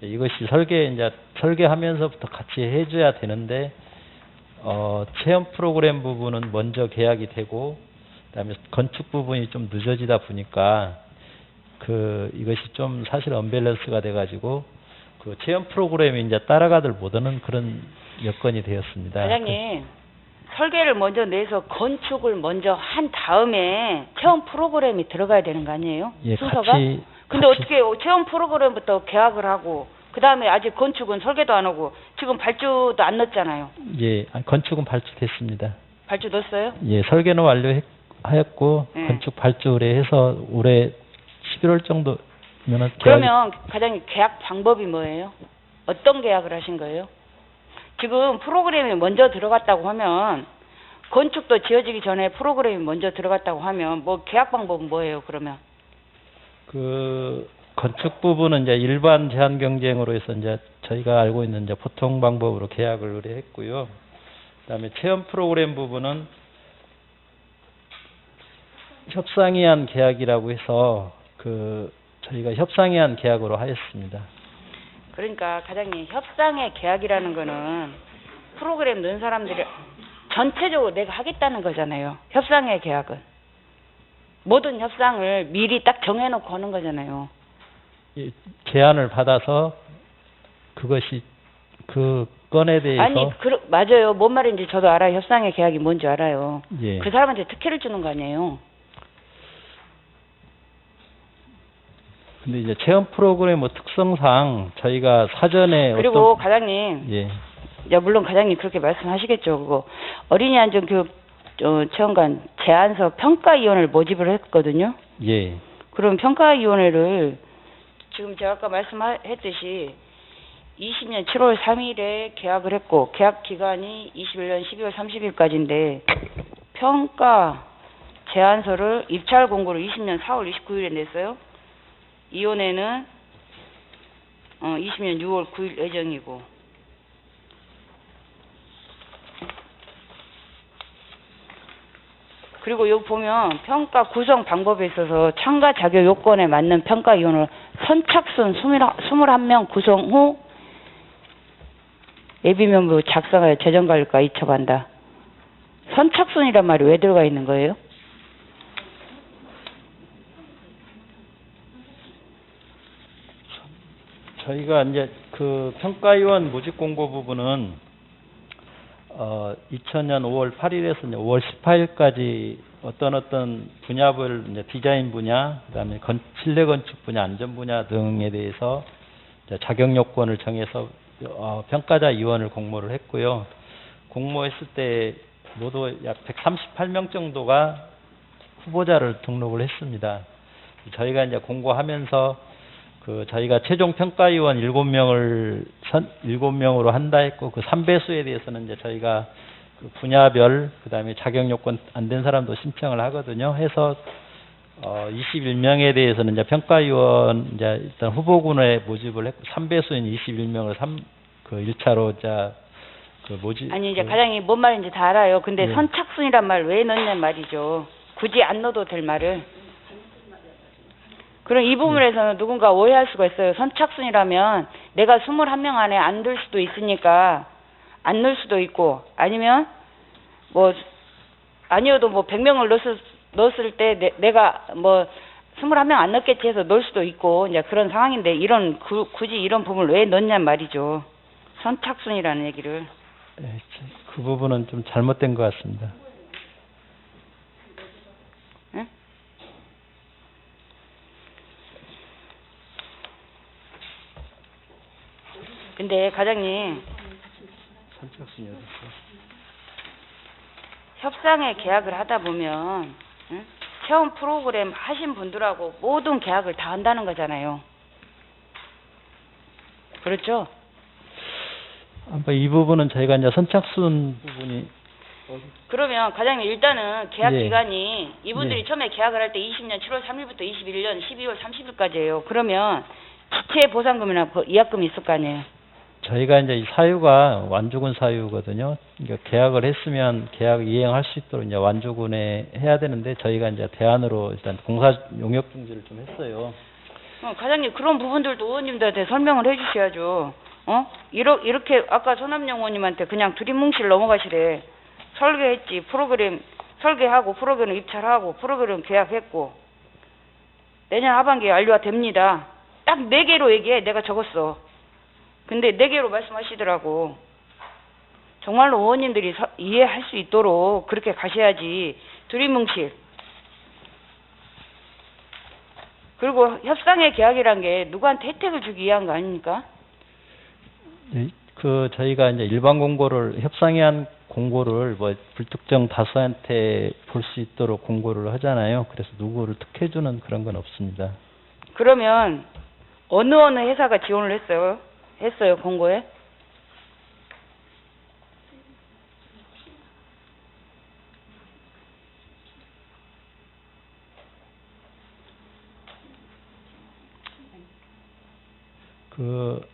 이것이 설계하면서부터 같이 해줘야 되는데 체험 프로그램 부분은 먼저 계약이 되고 그다음에 건축 부분이 좀 늦어지다 보니까 이것이 좀 사실 언밸런스가 돼가지고 그 체험 프로그램이 이제 따라가들 못하는 그런 여건이 되었습니다. 과장님, 설계를 먼저 내서 건축을 먼저 한 다음에 체험 프로그램이 들어가야 되는 거 아니에요? 예, 순서가? 같이 근데 어떻게 체험 프로그램부터 계약을 하고 그 다음에 아직 건축은 설계도 안 하고 지금 발주도 안 넣었잖아요. 예, 건축은 발주됐습니다. 발주 넣었어요? 예, 설계는 완료하였고 건축 발주 의뢰해서 올해 11월 정도면은 그러면 과장님 계약 방법이 뭐예요? 어떤 계약을 하신 거예요? 지금 프로그램이 먼저 들어갔다고 하면 건축도 지어지기 전에 프로그램이 먼저 들어갔다고 하면 뭐 계약 방법은 뭐예요? 그러면 그 건축 부분은 이제 일반 제한 경쟁으로 해서 이제 저희가 알고 있는 이제 보통 방법으로 계약을 의뢰했고요. 그다음에 체험 프로그램 부분은 협상의한 계약이라고 해서 저희가 협상의한 계약으로 하였습니다. 그러니까 과장님 협상의 계약이라는 거는 프로그램 넣은 사람들이 전체적으로 내가 하겠다는 거잖아요. 협상의 계약은 모든 협상을 미리 딱 정해놓고 하는 거잖아요. 이 제안을 받아서 그것이 그 건에 대해서 아니 맞아요. 뭔 말인지 저도 알아요. 협상의 계약이 뭔지 알아요. 예. 그 사람한테 특혜를 주는 거 아니에요. 근데 이제 체험 프로그램 특성상 저희가 사전에 그리고 과장님, 예. 야 물론 과장님 그렇게 말씀하시겠죠. 그거 어린이 안전교육 체험관 제안서 평가위원회를 모집을 했거든요. 예. 그럼 평가위원회를 지금 제가 아까 말씀했듯이 20년 7월 3일에 계약을 했고 계약 기간이 21년 12월 30일까지인데 평가 제안서를 입찰 공고를 20년 4월 29일에 냈어요. 이혼회는 20년 6월 9일 예정이고 그리고 여기 보면 평가 구성 방법에 있어서 참가 자격 요건에 맞는 평가위원을 선착순 21명 구성 후 예비명부 작성하여 재정관리과 이첩한다. 선착순이란 말이 왜 들어가 있는 거예요? 저희가 이제 그 평가위원 모집 공고 부분은 2000년 5월 8일에서 이제 5월 18일까지 어떤 분야별 이제 디자인 분야, 그다음에 실내 건축 분야, 안전 분야 등에 대해서 이제 자격 요건을 정해서 평가자 위원을 공모를 했고요. 공모했을 때 모두 약 138명 정도가 후보자를 등록을 했습니다. 저희가 이제 공고하면서 저희가 최종 평가위원 7명으로 한다 했고, 그 3배수에 대해서는 이제 저희가 그 분야별, 그 다음에 자격 요건 안 된 사람도 신청을 하거든요. 해서, 21명에 대해서는 이제 평가위원, 이제 일단 후보군에 모집을 했고, 3배수인 21명을 1차로 모집. 아니, 이제 과장님 뭔 말인지 다 알아요. 근데 네. 선착순이란 말 왜 넣냐는 말이죠. 굳이 안 넣어도 될 말을. 그럼 이 부분에서는 누군가 오해할 수가 있어요. 선착순이라면 내가 21명 안에 안 들 수도 있으니까 안 넣을 수도 있고, 아니면 뭐 아니어도 뭐 100명을 넣었을 때 내가 뭐 21명 안 넣겠지 해서 넣을 수도 있고, 이제 그런 상황인데 굳이 이런 부분을 왜 넣냐는 말이죠. 선착순이라는 얘기를. 네, 그 부분은 좀 잘못된 것 같습니다. 근데 과장님, 선착순이 어디 있어? 협상에 계약을 하다 보면 체험 프로그램 하신 분들하고 모든 계약을 다 한다는 거잖아요. 그렇죠? 이 부분은 저희가 이제 선착순 부분이 그러면 과장님 일단은 계약 예. 기간이 이분들이 예. 처음에 계약을 할 때 20년 7월 3일부터 21년 12월 30일까지예요. 그러면 지체 보상금이나 위약금이 있을 거 아니에요. 저희가 이제 이 사유가 완주군 사유거든요. 그러니까 계약을 했으면 계약 이행할 수 있도록 이제 완주군에 해야 되는데, 저희가 이제 대안으로 일단 공사 용역 중지를 좀 했어요. 과장님 그런 부분들도 의원님들한테 설명을 해주셔야죠. 이렇게 아까 손남영 의원님한테 그냥 두리뭉실 넘어가시래. 설계했지, 프로그램 설계하고 프로그램 입찰하고 프로그램 계약했고 내년 하반기에 완료됩니다. 딱 4개로 얘기해. 내가 적었어. 근데 4개로 말씀하시더라고. 정말로 의원님들이 이해할 수 있도록 그렇게 가셔야지. 두리뭉실. 그리고 협상의 계약이란 게 누구한테 혜택을 주기 위한 거 아닙니까? 네, 저희가 이제 일반 공고를 협상에 공고를 뭐 불특정 다수한테 볼 수 있도록 공고를 하잖아요. 그래서 누구를 특혜주는 그런 건 없습니다. 그러면 어느 회사가 지원을 했어요 공고에?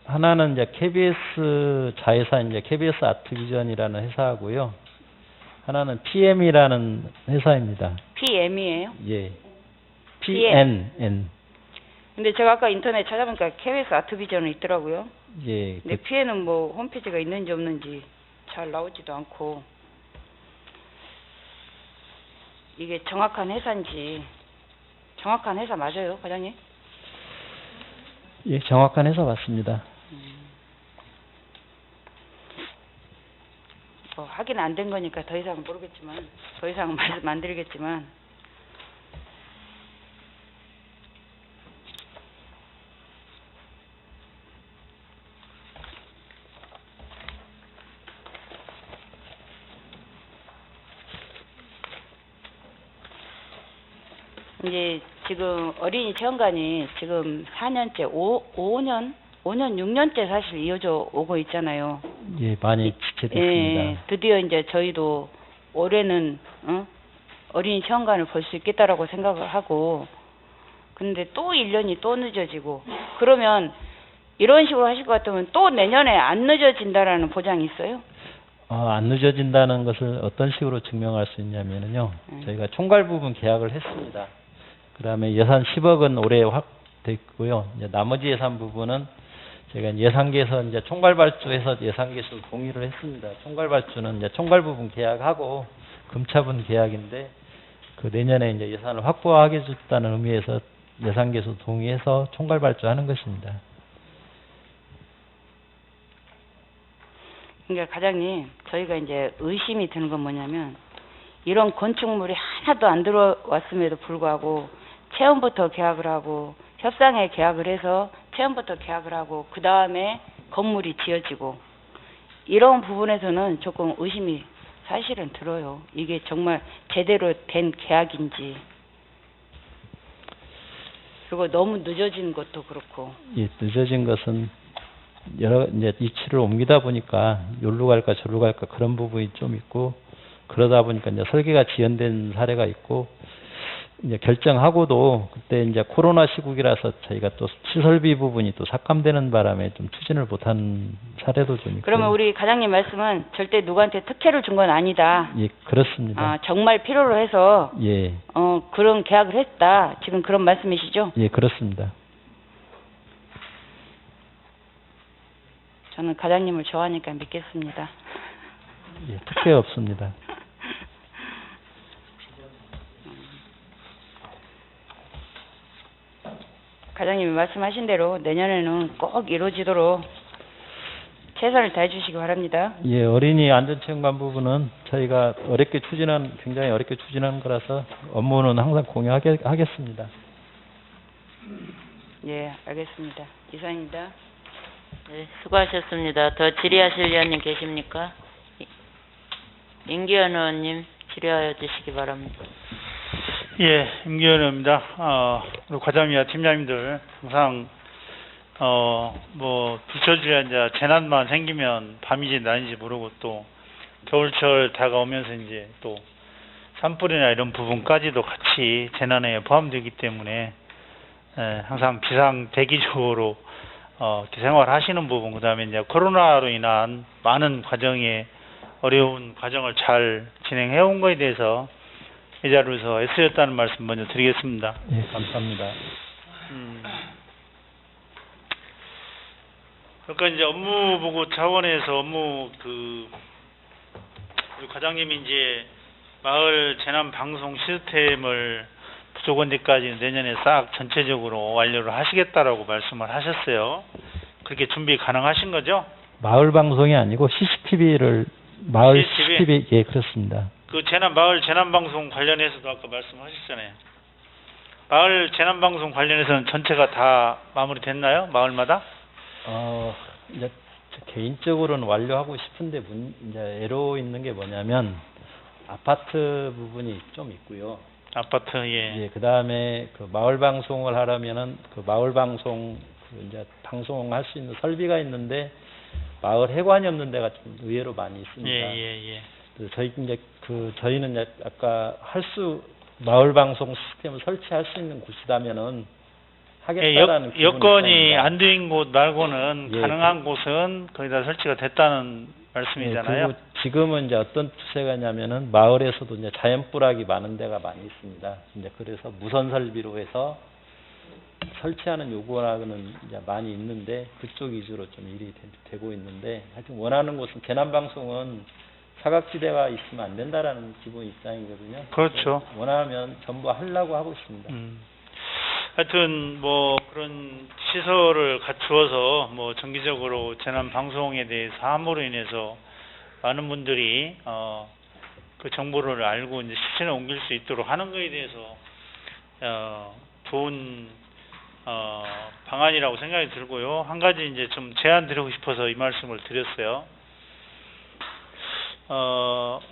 하나는 이제 KBS 자회사 이제 KBS 아트비전이라는 회사하고요. 하나는 PM이라는 회사입니다. PM이에요? 예. PM. PNN. 근데 제가 아까 인터넷 찾아보니까 KBS 아트비전은 있더라고요. 예. 근데 PM은 뭐 홈페이지가 있는지 없는지 잘 나오지도 않고, 이게 정확한 회사인지. 정확한 회사 맞아요, 과장님? 예, 정확한 회사 맞습니다. 뭐 확인 안 된 거니까 더 이상은 모르겠지만, 더 이상은 말씀 안 드리겠지만, 이제 지금 어린이 체험관이 지금 4년째, 5년, 6년째 사실 이어져 오고 있잖아요. 예, 많이 지체됐습니다. 예, 드디어 이제 저희도 올해는 어린이 체험관을 볼 수 있겠다라고 생각을 하고, 근데 또 1년이 또 늦어지고, 그러면 이런 식으로 하실 것 같으면 또 내년에 안 늦어진다라는 보장이 있어요? 안 늦어진다는 것을 어떤 식으로 증명할 수 있냐면요. 저희가 총괄 부분 계약을 했습니다. 그다음에 예산 10억은 올해 확됐고요. 이제 나머지 예산 부분은 제가 예산계에서 이제 총괄 발주해서 예산계에서 동의를 했습니다. 총괄 발주는 이제 총괄 부분 계약하고 금차분 계약인데 그 내년에 이제 예산을 확보하게 해줬다는 의미에서 예산계에서 동의해서 총괄 발주하는 것입니다. 그러니까 과장님, 저희가 이제 의심이 드는 건 뭐냐면 이런 건축물이 하나도 안 들어왔음에도 불구하고 처음부터 계약을 하고 협상에 계약을 해서 처음부터 계약을 하고 그 다음에 건물이 지어지고 이런 부분에서는 조금 의심이 사실은 들어요. 이게 정말 제대로 된 계약인지. 그리고 너무 늦어진 것도 그렇고. 예, 늦어진 것은 여러 이제 위치를 옮기다 보니까 여기로 갈까 저리로 갈까 그런 부분이 좀 있고 그러다 보니까 이제 설계가 지연된 사례가 있고 이제 결정하고도 그때 이제 코로나 시국이라서 저희가 또 시설비 부분이 또 삭감되는 바람에 좀 추진을 못한 사례도 좀 있고. 그러면 우리 과장님 말씀은 절대 누구한테 특혜를 준 건 아니다. 예, 그렇습니다. 정말 필요로 해서 예, 그런 계약을 했다. 지금 그런 말씀이시죠? 예, 그렇습니다. 저는 과장님을 좋아하니까 믿겠습니다. 예, 특혜 없습니다. 과장님이 말씀하신 대로 내년에는 꼭 이루어지도록 최선을 다해 주시기 바랍니다. 예, 어린이 안전체험관 부분은 저희가 굉장히 어렵게 추진하는 거라서 업무는 항상 공유하겠습니다. 예, 알겠습니다. 이상입니다. 네, 수고하셨습니다. 더 질의하실 위원님 계십니까? 임기현 의원님 질의하여 주시기 바랍니다. 예, 임기현 의원입니다. 우리 과장님과 팀장님들 항상 부처주에 이제 재난만 생기면 밤이지 낮인지 모르고 또 겨울철 다가오면서 이제 또 산불이나 이런 부분까지도 같이 재난에 포함되기 때문에 항상 비상 대기적으로 생활하시는 부분, 그다음에 이제 코로나로 인한 많은 과정에 어려운 과정을 잘 진행해 온 거에 대해서 이 자리에서 애쓰셨다는 말씀 먼저 드리겠습니다. 예, 감사합니다. 그러니까 이제 업무 보고 차원에서 우리 과장님이 이제 마을 재난 방송 시스템을 부족 언제까지 내년에 싹 전체적으로 완료를 하시겠다라고 말씀을 하셨어요. 그렇게 준비 가능하신 거죠? 마을 방송이 아니고 마을 CCTV, 예, 그렇습니다. 그 마을 재난 방송 관련해서도 아까 말씀하셨잖아요. 마을 재난 방송 관련해서는 전체가 다 마무리됐나요? 마을마다? 이제 개인적으로는 완료하고 싶은데 이제 애로 있는 게 뭐냐면 아파트 부분이 좀 있고요. 아파트, 예. 예, 그다음에 그 마을 방송을 하려면은 그 마을 방송 이제 방송할 수 있는 설비가 있는데 마을 해관이 없는 데가 좀 의외로 많이 있습니다. 예. 저희는 이제 아까 마을 방송 시스템을 설치할 수 있는 곳이라면은 하겠다라는 여건이 안 되는 곳 말고는 예, 가능한 곳은 거의 다 설치가 됐다는 말씀이잖아요. 그리고 지금은 이제 어떤 추세가 있냐면은 마을에서도 이제 자연불악이 많은 데가 많이 있습니다. 이제 그래서 무선 설비로 해서 설치하는 요구하는 이제 많이 있는데 그쪽 위주로 좀 일이 되고 있는데 하여튼 원하는 곳은 재난 방송은 사각지대가 있으면 안 된다라는 기본 입장이거든요. 그렇죠. 원하면 전부 하려고 하고 있습니다. 하여튼 그런 시설을 갖추어서 정기적으로 재난 방송에 대해서 함으로 인해서 많은 분들이 그 정보를 알고 이제 실천에 옮길 수 있도록 하는 것에 대해서 좋은 방안이라고 생각이 들고요. 한 가지 이제 좀 제안 드리고 싶어서 이 말씀을 드렸어요.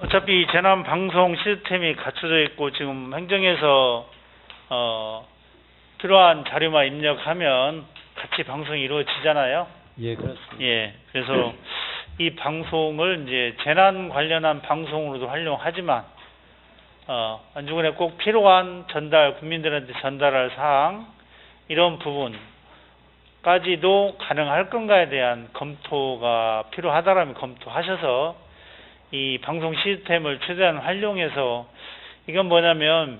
어차피 재난 방송 시스템이 갖춰져 있고 지금 행정에서 필요한 자료만 입력하면 같이 방송이 이루어지잖아요. 예, 그렇습니다. 예, 그래서 이 방송을 이제 재난 관련한 방송으로도 활용하지만 안중근에 꼭 필요한 국민들한테 전달할 사항 이런 부분까지도 가능할 건가에 대한 검토가 필요하다라면 검토하셔서 이 방송 시스템을 최대한 활용해서 이건 뭐냐면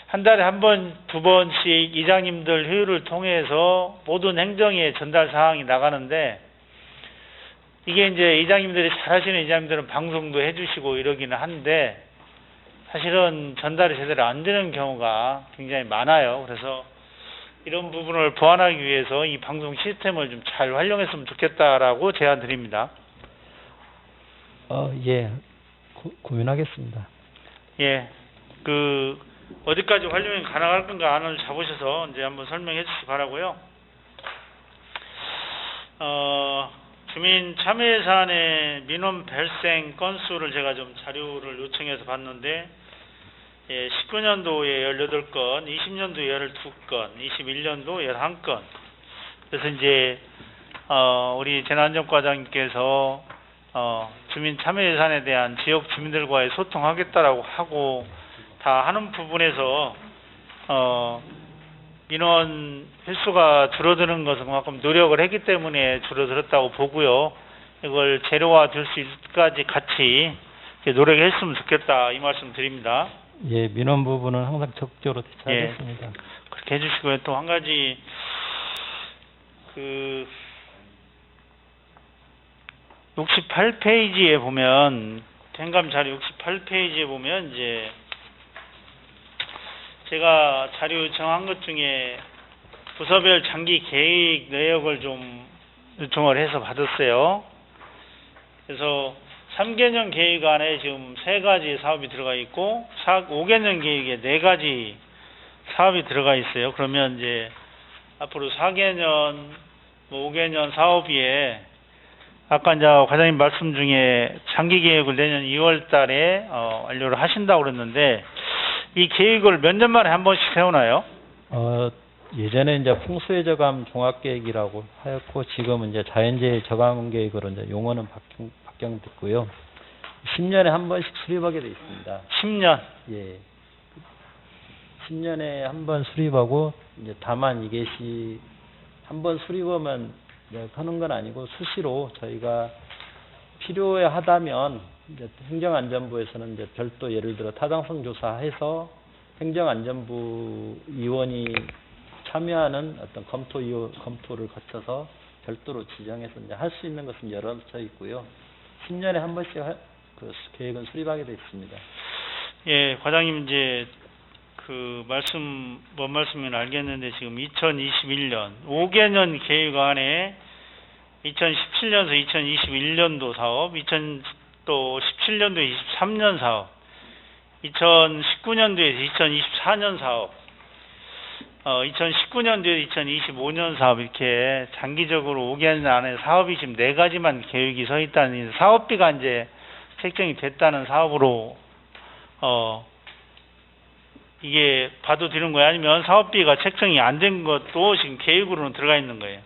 한 달에 한 번, 두 번씩 이장님들 회의를 통해서 모든 행정의 전달 사항이 나가는데 이게 이제 이장님들이 잘하시는 이장님들은 방송도 해주시고 이러기는 한데 사실은 전달이 제대로 안 되는 경우가 굉장히 많아요. 그래서 이런 부분을 보완하기 위해서 이 방송 시스템을 좀 잘 활용했으면 좋겠다라고 제안 드립니다. 예, 고민하겠습니다. 예, 어디까지 활용이 가능할 건가 안을 잡으셔서 이제 한번 설명해 주시기 바라고요. 주민 참여 예산의 민원 발생 건수를 제가 좀 자료를 요청해서 봤는데, 예, 19년도에 18건, 20년도에 12건, 21년도 11건. 그래서 이제, 우리 재난안전과장님께서, 주민 참여 예산에 대한 지역 주민들과의 소통하겠다라고 하고, 다 하는 부분에서, 민원 횟수가 줄어드는 것은 그만큼 노력을 했기 때문에 줄어들었다고 보고요. 이걸 재료화 될 수 있을까지 같이 노력했으면 좋겠다 이 말씀 드립니다. 예, 민원 부분은 항상 적극적으로 대처하겠습니다. 그렇게 해주시고요. 또 한 가지 68페이지에 보면 행감 자료 68페이지에 보면 이제 제가 자료 요청한 것 중에 부서별 장기 계획 내역을 좀 요청을 해서 받았어요. 그래서 3개년 계획 안에 지금 3가지 사업이 들어가 있고 5개년 계획에 4가지 사업이 들어가 있어요. 그러면 이제 앞으로 4개년, 5개년 사업위에 아까 이제 과장님 말씀 중에 장기 계획을 내년 2월 달에 완료를 하신다고 그랬는데 이 계획을 몇 년 만에 한 번씩 세우나요? 예전에 이제 풍수의 저감 종합계획이라고 하였고 지금은 이제 자연재해 저감 계획으로 이제 용어는 바뀌었고요. 10년에 한 번씩 수립하게 돼 있습니다. 10년. 예. 10년에 한 번 수립하고 이제 다만 이것이 한 번 수립하면 하는 건 아니고 수시로 저희가 필요해 하다면 이제 행정안전부에서는 이제 별도 예를 들어 타당성 조사해서 행정안전부 위원이 참여하는 어떤 검토를 거쳐서 별도로 지정해서 이제 할 수 있는 것은 여러 쳐 있고요. 10년에 한 번씩 그 계획은 수립하게 되어 있습니다. 예, 과장님 이제 뭔 말씀인지 알겠는데 지금 2021년 5개년 계획 안에 2017년에서 2021년도 사업, 또 17년도에 23년 사업, 2019년도에서 2024년 사업, 2019년도에 2025년 사업 이렇게 장기적으로 5개년 안에 사업이 지금 4가지만 계획이 서 있다는 사업비가 이제 책정이 됐다는 사업으로 이게 봐도 되는 거예요? 아니면 사업비가 책정이 안 된 것도 지금 계획으로는 들어가 있는 거예요?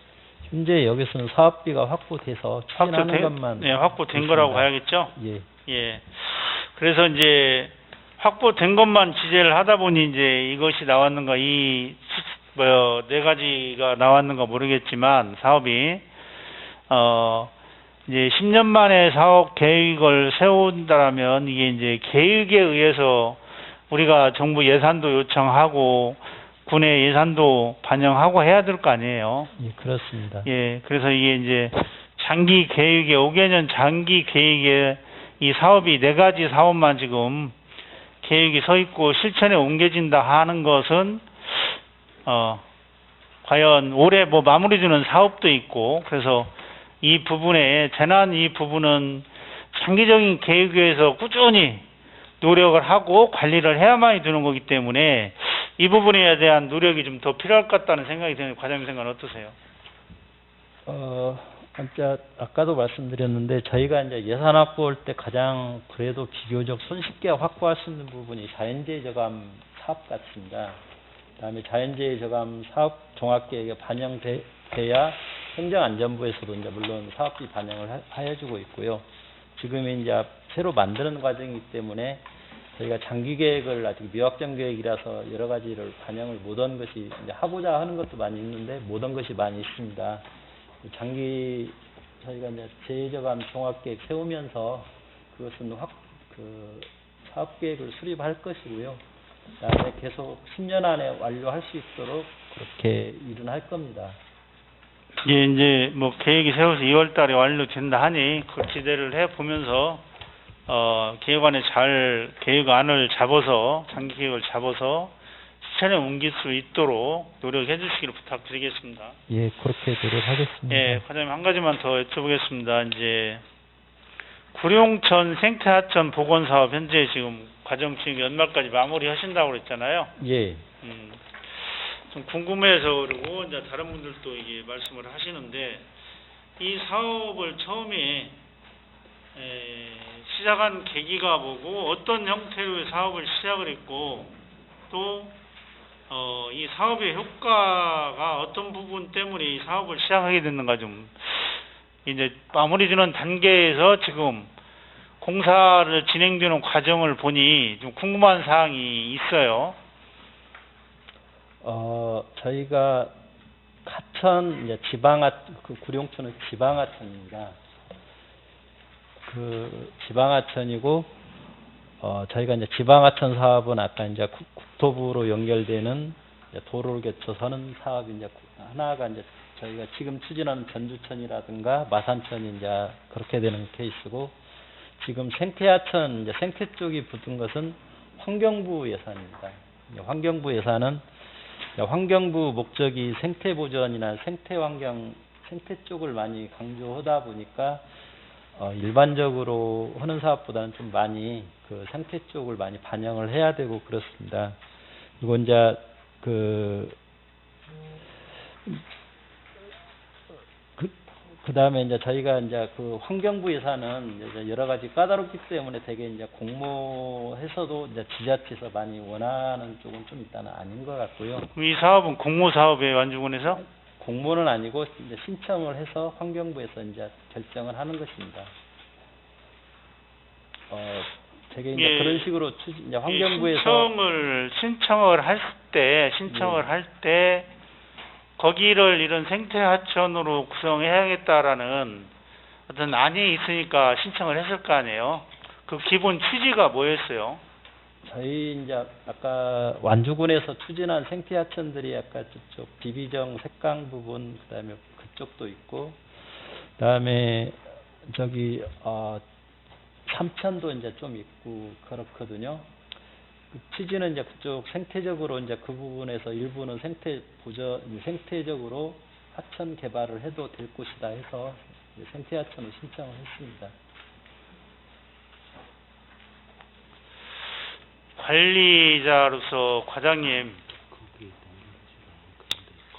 현재 여기서는 사업비가 확보돼서 추진하는 것만 확보된 거라고 봐야겠죠? 예. 예. 그래서 이제 확보된 것만 지재를 하다 보니 이제 이것이 나왔는가 4가지가 나왔는가 모르겠지만 사업이 이제 10년 만에 사업 계획을 세운다라면 이게 이제 계획에 의해서 우리가 정부 예산도 요청하고 군의 예산도 반영하고 해야 될 거 아니에요. 예, 그렇습니다. 예, 그래서 이게 이제 장기 계획에 5개년 장기 계획에 이 사업이 4가지 사업만 지금 계획이 서 있고 실천에 옮겨진다 하는 것은 과연 올해 마무리 주는 사업도 있고 그래서 이 부분에 이 부분은 장기적인 계획에서 꾸준히 노력을 하고 관리를 해야만이 되는 거기 때문에 이 부분에 대한 노력이 좀 더 필요할 것 같다는 생각이 드는데 과장님 생각은 어떠세요? 아까도 말씀드렸는데 저희가 이제 예산 확보할 때 가장 그래도 비교적 손쉽게 확보할 수 있는 부분이 자연재해 저감 사업 같습니다. 그다음에 자연재해 저감 사업 종합계획에 반영돼야 행정안전부에서도 이제 물론 사업비 반영을 하여주고 있고요. 지금 이제 새로 만드는 과정이기 때문에 저희가 장기 계획을 아직 미확정 계획이라서 여러 가지를 반영을 못한 것이 이제 하고자 하는 것도 많이 있는데 못한 것이 많이 있습니다. 저희가 이제 재해저감 종합계획 세우면서 그것은 그 사업 계획을 수립할 것이고요. 그다음에 계속 10년 안에 완료할 수 있도록 그렇게 일은 할 겁니다. 예, 이제 뭐 계획이 세워서 2월 달에 완료된다 하니 그 기대를 해 보면서 계획안에 잘 계획안을 잡아서 장기 계획을 잡아서 실천에 옮길 수 있도록 노력해 주시기를 부탁드리겠습니다. 예, 그렇게 노력하겠습니다. 예, 과장님 한 가지만 더 여쭤보겠습니다. 이제 구룡천 생태하천 복원 사업 현재 지금 과정 지금 연말까지 마무리하신다고 그랬잖아요. 예. 좀 궁금해서 그러고 이제 다른 분들도 이게 말씀을 하시는데 이 사업을 처음에 시작한 계기가 뭐고 어떤 형태로의 사업을 시작을 했고 또 이 사업의 효과가 어떤 부분 때문에 이 사업을 시작하게 됐는가 좀 이제 마무리 지는 단계에서 지금 공사를 진행되는 과정을 보니 좀 궁금한 사항이 있어요. 저희가 하천 이제 그 구룡천은 지방하천입니다. 그 지방하천이고 저희가 이제 지방하천 사업은 아까 이제 국토부로 연결되는 이제 도로를 거쳐서는 사업이 이제 하나가 이제 저희가 지금 추진하는 전주천이라든가 마산천이 이제 그렇게 되는 케이스고 지금 생태하천 이제 생태 쪽이 붙은 것은 환경부 예산입니다. 환경부 예산은 환경부 목적이 생태 보전이나 생태 쪽을 많이 강조하다 보니까 일반적으로 하는 사업보다는 좀 많이 그 생태 쪽을 많이 반영을 해야 되고 그렇습니다. 그리고 이제 그다음에 이제 저희가 이제 그 환경부 예산은 이제 여러 가지 까다롭기 때문에 되게 이제 공모해서도 이제 지자체에서 많이 원하는 쪽은 좀 일단은 아닌 것 같고요. 이 사업은 공모 사업에 완주군에서 공모는 아니고 이제 신청을 해서 환경부에서 이제 결정을 하는 것입니다. 되게 이제 그런 식으로 이제 환경부에서 신청을 할 때 거기를 이런 생태 하천으로 구성해야겠다라는 어떤 안이 있으니까 신청을 했을 거 아니에요. 그 기본 취지가 뭐였어요? 저희 이제 아까 완주군에서 추진한 생태 하천들이 아까 저쪽 비비정 색강 부분 그다음에 그쪽도 있고 그다음에 저기 삼천도 이제 좀 있고 그렇거든요. 그 취지는 이제 그쪽 생태적으로 이제 그 부분에서 일부는 생태적으로 하천 개발을 해도 될 곳이다 해서 생태 하천을 신청을 했습니다. 관리자로서 과장님,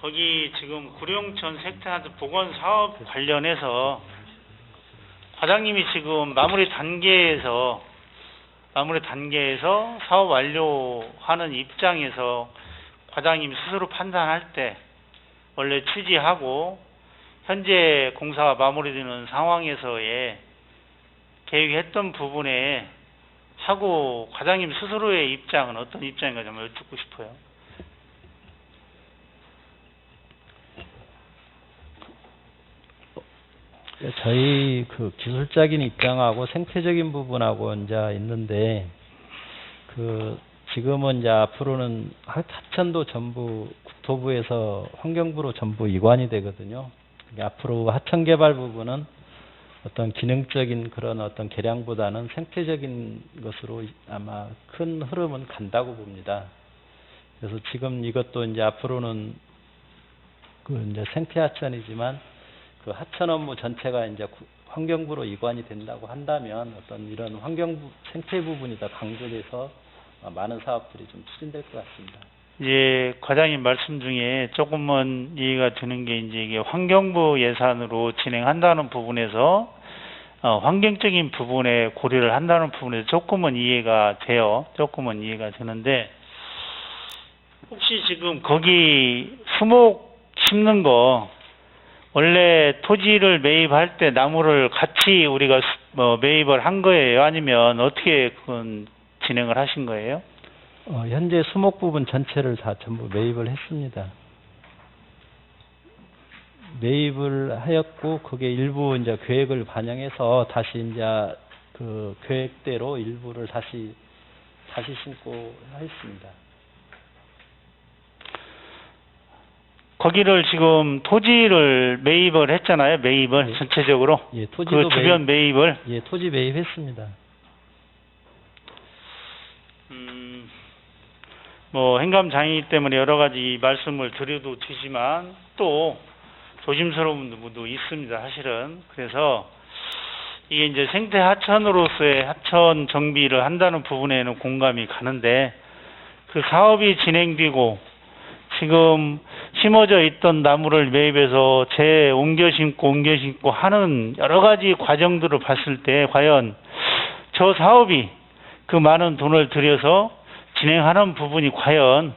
거기 지금 구룡천 생태하천 복원 사업 관련해서 과장님이 지금 마무리 단계에서 사업 완료하는 입장에서 과장님 스스로 판단할 때 원래 취지하고 현재 공사가 마무리되는 상황에서의 계획했던 부분에 하고 과장님 스스로의 입장은 어떤 입장인가 좀 여쭙고 싶어요. 저희 그 기술적인 입장하고 생태적인 부분하고 이제 있는데 지금은 이제 앞으로는 하천도 전부 국토부에서 환경부로 전부 이관이 되거든요. 앞으로 하천 개발 부분은 어떤 기능적인 그런 어떤 계량보다는 생태적인 것으로 아마 큰 흐름은 간다고 봅니다. 그래서 지금 이것도 이제 앞으로는 이제 생태 하천이지만 그 하천 업무 전체가 이제 환경부로 이관이 된다고 한다면 어떤 이런 환경부 생태 부분이 더 강조돼서 많은 사업들이 좀 추진될 것 같습니다. 이제 과장님 말씀 중에 조금은 이해가 되는 게 이제 이게 환경부 예산으로 진행한다는 부분에서 환경적인 부분에 고려를 한다는 부분에서 조금은 이해가 돼요. 조금은 이해가 되는데 혹시 지금 거기 수목 심는 거 원래 토지를 매입할 때 나무를 같이 우리가 매입을 한 거예요? 아니면 어떻게 그건 진행을 하신 거예요? 현재 수목 부분 전체를 다 전부 매입을 했습니다. 매입을 하였고 그게 일부 이제 계획을 반영해서 다시 이제 그 계획대로 일부를 다시 심고 했습니다. 거기를 지금 토지를 매입을 했잖아요. 매입을 예. 전체적으로. 예, 토지도 그 주변 매입을. 예, 토지 매입했습니다. 뭐 행감장애이기 때문에 여러 가지 말씀을 드려도 되지만 또 조심스러운 부분도 있습니다. 사실은. 그래서 이게 이제 생태 하천으로서의 하천 정비를 한다는 부분에는 공감이 가는데 그 사업이 진행되고 지금 심어져 있던 나무를 매입해서 옮겨 심고 하는 여러 가지 과정들을 봤을 때 과연 저 사업이 그 많은 돈을 들여서 진행하는 부분이 과연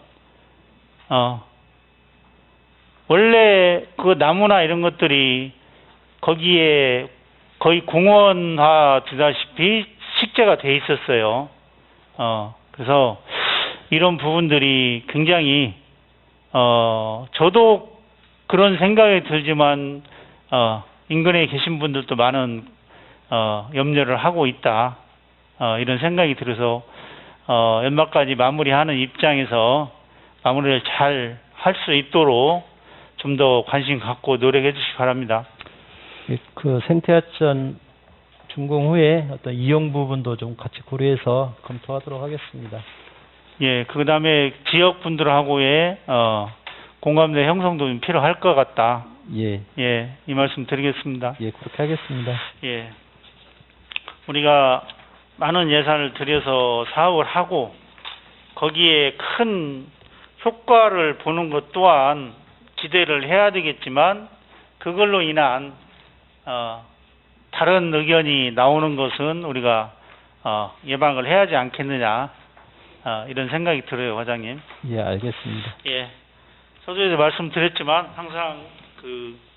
원래 그 나무나 이런 것들이 거기에 거의 공원화 되다시피 식재가 돼 있었어요. 그래서 이런 부분들이 굉장히 저도 그런 생각이 들지만 인근에 계신 분들도 많은 염려를 하고 있다. 이런 생각이 들어서 연말까지 마무리하는 입장에서 마무리를 잘 할 수 있도록 좀 더 관심 갖고 노력해 주시기 바랍니다. 예, 그 생태하천 준공 후에 어떤 이용 부분도 좀 같이 고려해서 검토하도록 하겠습니다. 예, 그 다음에 지역 분들하고의 공감대 형성도 좀 필요할 것 같다. 예, 예, 이 말씀 드리겠습니다. 예, 그렇게 하겠습니다. 예, 우리가 많은 예산을 들여서 사업을 하고 거기에 큰 효과를 보는 것 또한 기대를 해야 되겠지만 그걸로 인한 다른 의견이 나오는 것은 우리가 예방을 해야 하지 않겠느냐 이런 생각이 들어요, 과장님. 예, 알겠습니다. 예, 서두에도 말씀드렸지만 항상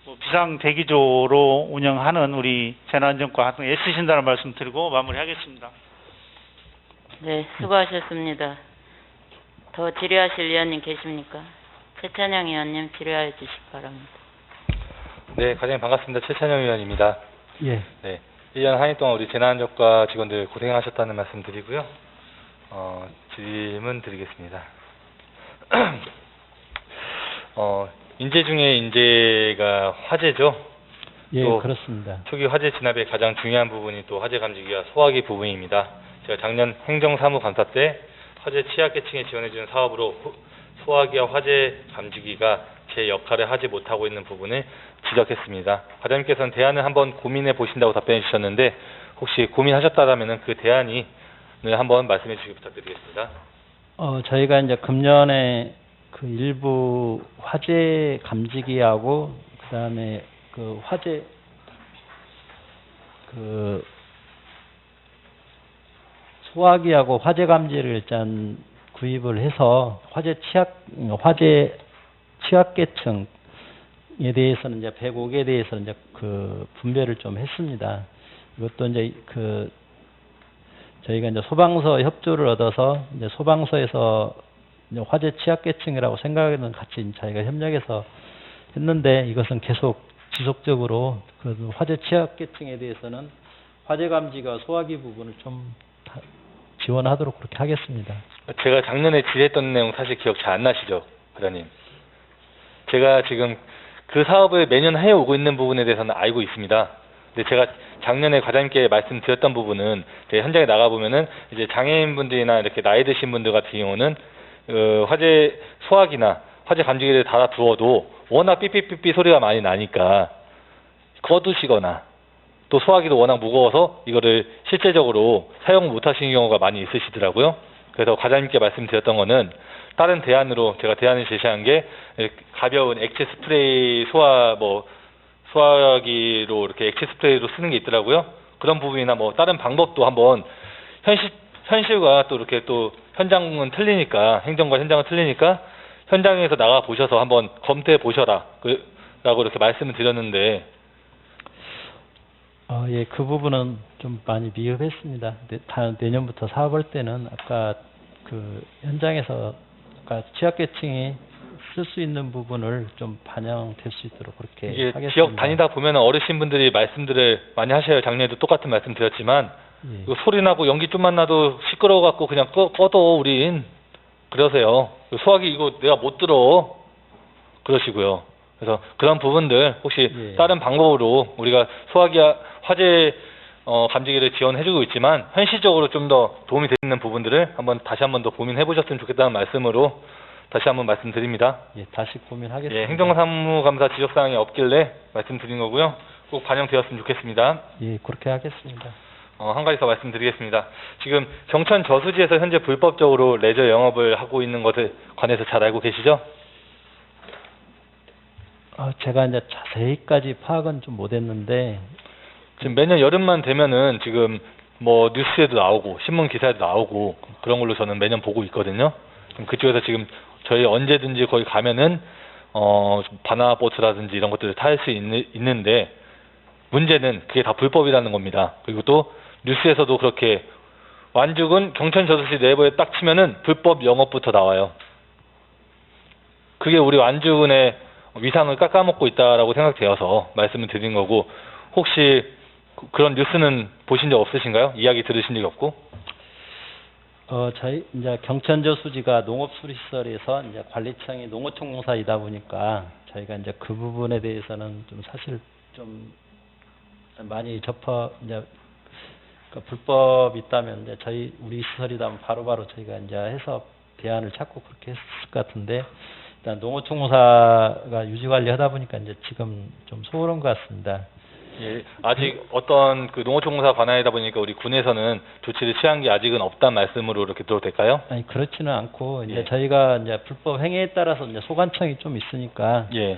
뭐 비상 대기조로 운영하는 우리 재난안전과 항상 애쓰신다는 말씀 드리고 마무리하겠습니다. 네, 수고하셨습니다. 더 질의하실 위원님 계십니까? 최찬영 의원님 질의하여 주시기 바랍니다. 네, 과장님 반갑습니다. 최찬영 의원입니다. 예, 네, 1년 한 해 동안 우리 재난안전과 직원들 고생하셨다는 말씀 드리고요. 질문 드리겠습니다. 인재 중에 인재가 화재죠. 예, 또 그렇습니다. 초기 화재 진압의 가장 중요한 부분이 또 화재 감지기와 소화기 부분입니다. 제가 작년 행정사무감사 때 화재 취약계층에 지원해주는 사업으로 소화기와 화재 감지기가 제 역할을 하지 못하고 있는 부분을 지적했습니다. 과장님께서는 대안을 한번 고민해 보신다고 답변해 주셨는데 혹시 고민하셨다면 그 대안을 한번 말씀해 주시기 부탁드리겠습니다. 저희가 이제 금년에 그 일부 화재 감지기하고 그다음에 그 화재 소화기하고 화재 감지를 일단 구입을 해서 화재 취약계층에 대해서는 이제 105개에 대해서는 이제 그 분배를 좀 했습니다. 이것도 이제 저희가 이제 소방서 협조를 얻어서 이제 소방서에서 이제 화재 취약계층이라고 생각하는 같이 저희가 협력해서 했는데 이것은 계속 지속적으로 그 화재 취약계층에 대해서는 화재 감지가 소화기 부분을 좀 지원하도록 그렇게 하겠습니다. 제가 작년에 질의했던 내용 사실 기억 잘 안 나시죠, 과장님? 제가 지금 그 사업을 매년 해오고 있는 부분에 대해서는 알고 있습니다. 근데 제가 작년에 과장님께 말씀드렸던 부분은 제 현장에 나가보면은 이제 장애인분들이나 이렇게 나이 드신 분들 같은 경우는 화재 소화기나 화재 감지기를 달아 두어도 워낙 삐삐삐삐 소리가 많이 나니까 꺼두시거나 또 소화기도 워낙 무거워서 이거를 실제적으로 사용 못 하시는 경우가 많이 있으시더라고요. 그래서 과장님께 말씀드렸던 거는 다른 대안으로 제가 대안을 제시한 게 가벼운 액체 스프레이 소화기로 이렇게 액체 스프레이로 쓰는 게 있더라고요. 그런 부분이나 뭐 다른 방법도 한번 현실과 또 이렇게 또 현장은 틀리니까 행정과 현장은 틀리니까 현장에서 나가 보셔서 한번 검토해 보셔라 라고 이렇게 말씀을 드렸는데 예, 그 부분은 좀 많이 미흡했습니다. 내년부터 사업할 때는 아까 그 현장에서 아까 취약계층이 쓸 수 있는 부분을 좀 반영될 수 있도록 그렇게 이게 하겠습니다. 지역 다니다 보면 어르신분들이 말씀들을 많이 하셔요. 작년에도 똑같은 말씀 드렸지만 예. 이거 소리 나고 연기 좀만 나도 시끄러워 갖고 그냥 꺼도 우린 그러세요. 소화기 이거 내가 못 들어 그러시고요. 그래서 그런 부분들 혹시 예. 다른 방법으로 우리가 소화기 화재 감지기를 지원해주고 있지만 현실적으로 좀 더 도움이 되는 부분들을 다시 한번 더 고민해 보셨으면 좋겠다는 말씀으로 다시 한번 말씀드립니다. 예, 다시 고민하겠습니다. 예, 행정사무감사 지적사항이 없길래 말씀드린 거고요. 꼭 반영되었으면 좋겠습니다. 예, 그렇게 하겠습니다. 한 가지 더 말씀드리겠습니다. 지금 경천 저수지에서 현재 불법적으로 레저 영업을 하고 있는 것에 관해서 잘 알고 계시죠? 제가 이제 자세히까지 파악은 좀 못했는데, 지금 매년 여름만 되면은 지금 뭐 뉴스에도 나오고 신문 기사에도 나오고 그런 걸로 저는 매년 보고 있거든요. 그럼 그쪽에서 지금 저희 언제든지 거기 가면은 바나보트라든지 이런 것들을 탈 수 있는데 문제는 그게 다 불법이라는 겁니다. 그리고 또 뉴스에서도 그렇게 완죽은 경천 저수지 내부에 딱 치면은 불법 영업부터 나와요. 그게 우리 완죽은의 위상을 깎아먹고 있다라고 생각되어서 말씀을 드린 거고, 혹시 그런 뉴스는 보신 적 없으신가요? 이야기 들으신 적이 없고? 저희 이제 경천저수지가 농업수리시설에서 이제 관리청이 농어촌공사이다 보니까 저희가 이제 그 부분에 대해서는 좀 사실 좀 많이 이제 불법 있다면 이제 우리 시설이다면 바로바로 저희가 이제 해서 대안을 찾고 그렇게 했을 것 같은데, 일단 농어촌공사가 유지관리하다 보니까 이제 지금 좀 소홀한 것 같습니다. 예, 아직 어떤 그 농어촌공사 관할이다 보니까 우리 군에서는 조치를 취한 게 아직은 없다는 말씀으로 이렇게 들어도 될까요? 아니, 그렇지는 않고 이제 예. 저희가 이제 불법 행위에 따라서 이제 소관청이 좀 있으니까 예.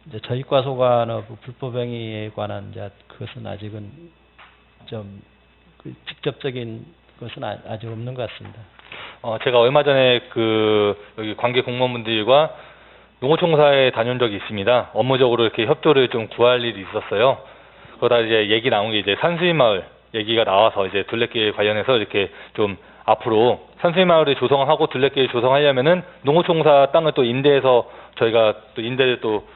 이제 저희과 소관의 불법 행위에 관한 이제 그것은 아직은 좀 그 직접적인 것은 아직 없는 것 같습니다. 제가 얼마 전에 여기 관계 공무원분들과 농어촌공사에 다녀온 적이 있습니다. 업무적으로 이렇게 협조를 좀 구할 일이 있었어요. 그러다 이제 얘기 나온 게 이제 산수인 마을 얘기가 나와서 이제 둘레길 관련해서 이렇게 좀 앞으로 산수인 마을을 조성하고 둘레길 조성하려면은 농어촌공사 땅을 또 임대해서 저희가 또 임대를 또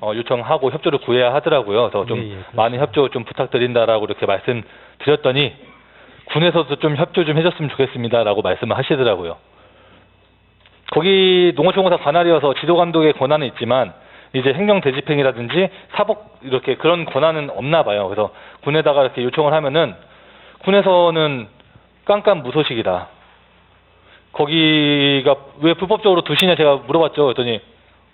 요청하고 협조를 구해야 하더라고요. 그래서 좀 예, 많은 협조 좀 부탁드린다라고 이렇게 말씀드렸더니 군에서도 좀 협조 좀 해줬으면 좋겠습니다라고 말씀을 하시더라고요. 거기 농어촌공사 관할이어서 지도감독의 권한은 있지만 이제 행정대집행이라든지 사법 이렇게 그런 권한은 없나 봐요. 그래서 군에다가 이렇게 요청을 하면은 군에서는 깜깜무소식이다. 거기가 왜 불법적으로 두시냐 제가 물어봤죠. 그랬더니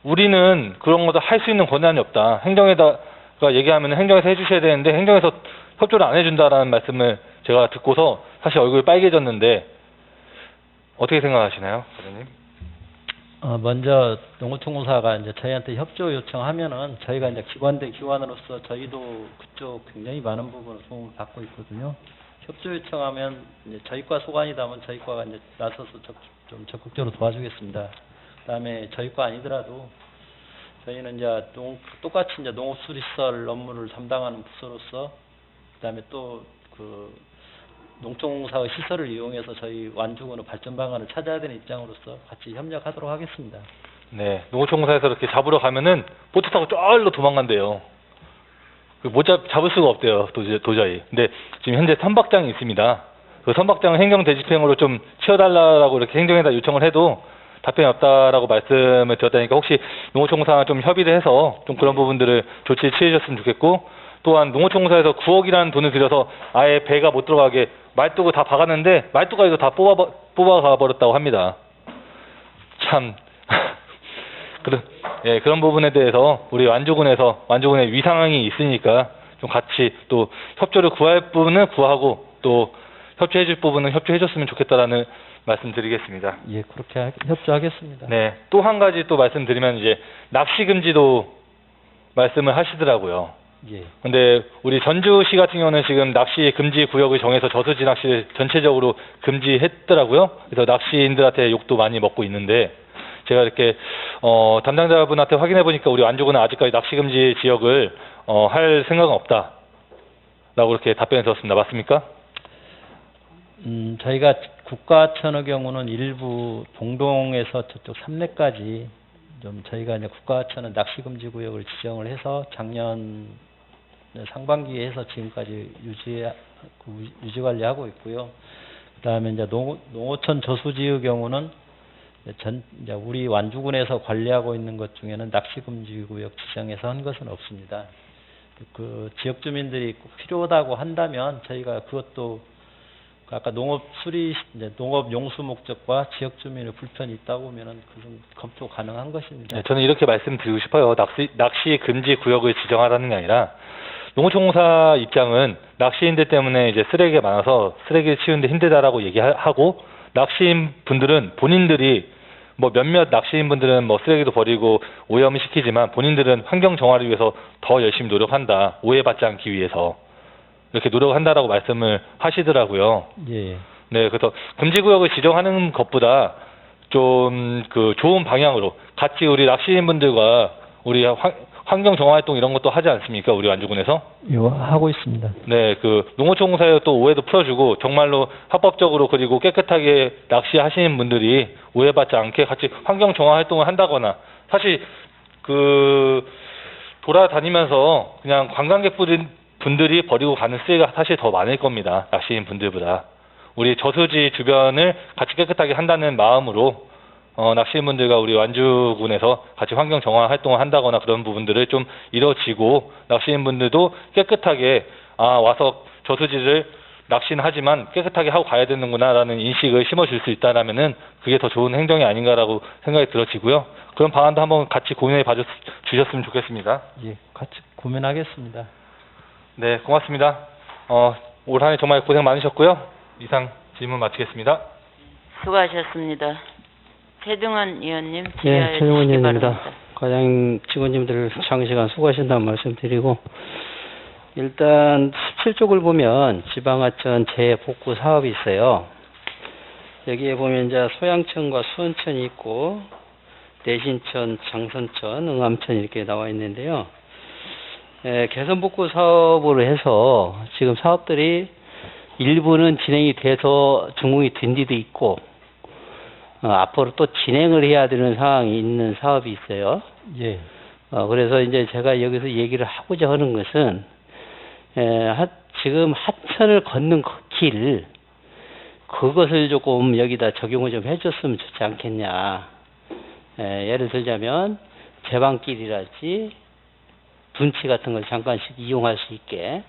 우리는 그런 것도 할 수 있는 권한이 없다. 행정에다가 얘기하면 행정에서 해주셔야 되는데 행정에서 협조를 안 해준다라는 말씀을 제가 듣고서 사실 얼굴이 빨개졌는데 어떻게 생각하시나요, 사장님? 먼저 농어촌공사가 이제 저희한테 협조 요청하면은 저희가 이제 기관 대 기관으로서 저희도 그쪽 굉장히 많은 부분을 도움을 받고 있거든요. 협조 요청하면 이제 저희과 소관이다면 저희과가 이제 나서서 좀 적극적으로 도와주겠습니다. 그다음에 저희과 아니더라도 저희는 이제 똑같이 이제 농업수리시설 업무를 담당하는 부서로서 그다음에 또 농촌공사의 시설을 이용해서 저희 완주군의 발전 방안을 찾아야 되는 입장으로서 같이 협력하도록 하겠습니다. 네, 농어촌공사에서 이렇게 잡으러 가면은 보트 타고 쫄로 도망간대요. 못 잡을 수가 없대요, 도저히. 근데 지금 현재 선박장이 있습니다. 그 선박장은 행정대집행으로 좀 치워달라고 이렇게 행정에다 요청을 해도 답변이 없다라고 말씀을 드렸다니까 혹시 농어촌공사랑 좀 협의를 해서 좀 그런 부분들을 조치를 취해줬으면 좋겠고, 또한 농어촌공사에서 9억이라는 돈을 들여서 아예 배가 못 들어가게 말뚝을 다 박았는데 말뚝가 이거 다 뽑아가 버렸다고 합니다. 참 그런 부분에 대해서 우리 완주군의 위상이 있으니까 좀 같이 또 협조를 구할 부분은 구하고 또 협조해줄 부분은 협조해줬으면 좋겠다라는 말씀드리겠습니다. 예, 그렇게 협조하겠습니다. 네, 또 한 가지 또 말씀드리면 이제 낚시 금지도 말씀을 하시더라고요. 예. 근데 우리 전주시 같은 경우는 지금 낚시 금지 구역을 정해서 저수지 낚시를 전체적으로 금지했더라고요. 그래서 낚시인들한테 욕도 많이 먹고 있는데 제가 이렇게 담당자분한테 확인해 보니까 우리 완주군은 아직까지 낚시 금지 지역을 할 생각은 없다라고 이렇게 답변을 들었습니다. 맞습니까? 저희가 국가천의 경우는 일부 봉동에서 저쪽 삼내까지 좀 저희가 이제 국가천은 낚시 금지 구역을 지정을 해서 작년 상반기에 해서 지금까지 유지 관리하고 있고요. 그다음에 이제 농어촌 저수지의 경우는 이제 우리 완주군에서 관리하고 있는 것 중에는 낚시금지구역 지정해서 한 것은 없습니다. 그 지역 주민들이 꼭 필요하다고 한다면 저희가 그것도 아까 농업 용수 목적과 지역 주민의 불편이 있다고 하면은 그건 검토 가능한 것입니다. 네, 저는 이렇게 말씀드리고 싶어요. 낚시 금지 구역을 지정하라는 게 아니라 농어촌공사 입장은 낚시인들 때문에 이제 쓰레기가 많아서 쓰레기를 치우는데 힘들다라고 얘기하고, 낚시인 분들은 본인들이 뭐 몇몇 낚시인 분들은 뭐 쓰레기도 버리고 오염을 시키지만 본인들은 환경 정화를 위해서 더 열심히 노력한다. 오해받지 않기 위해서 이렇게 노력한다라고 말씀을 하시더라고요. 예. 네, 그래서 금지구역을 지정하는 것보다 좀 그 좋은 방향으로 같이 우리 낚시인 분들과 우리 환경 정화 활동 이런 것도 하지 않습니까? 우리 완주군에서? 하고 있습니다. 네, 그 농어촌공사의 또 오해도 풀어주고 정말로 합법적으로 그리고 깨끗하게 낚시하시는 분들이 오해받지 않게 같이 환경 정화 활동을 한다거나, 사실 그 돌아다니면서 그냥 관광객분들이 버리고 가는 쓰레기가 사실 더 많을 겁니다. 낚시인 분들보다. 우리 저수지 주변을 같이 깨끗하게 한다는 마음으로 낚시인분들과 우리 완주군에서 같이 환경 정화 활동을 한다거나 그런 부분들을 좀 이뤄지고, 낚시인분들도 깨끗하게 와서 저수지를 낚시는 하지만 깨끗하게 하고 가야 되는구나라는 인식을 심어줄 수 있다라면은 그게 더 좋은 행동이 아닌가라고 생각이 들어지고요. 그런 방안도 한번 같이 고민해 봐 주셨으면 좋겠습니다. 예, 같이 고민하겠습니다. 네, 고맙습니다. 올 한 해 정말 고생 많으셨고요. 이상 질문 마치겠습니다. 수고하셨습니다. 최등원 의원님 예, 질의하여 최영원 주시기 의원입니다. 바랍니다. 과장 직원님들 장시간 수고하신다는 말씀드리고, 일단 17쪽을 보면 지방하천 재복구 사업이 있어요. 여기에 보면 이제 소양천과 수원천이 있고 내신천, 장선천, 응암천 이렇게 나와 있는데요. 개선복구 사업으로 해서 지금 사업들이 일부는 진행이 돼서 준공이 된 데도 있고, 앞으로 또 진행을 해야 되는 상황이 있는 사업이 있어요. 예. 그래서 이제 제가 여기서 얘기를 하고자 하는 것은, 지금 하천을 걷는 길, 그것을 조금 여기다 적용을 좀 해줬으면 좋지 않겠냐. 예를 들자면, 제방길이랄지, 둔치 같은 걸 잠깐씩 이용할 수 있게,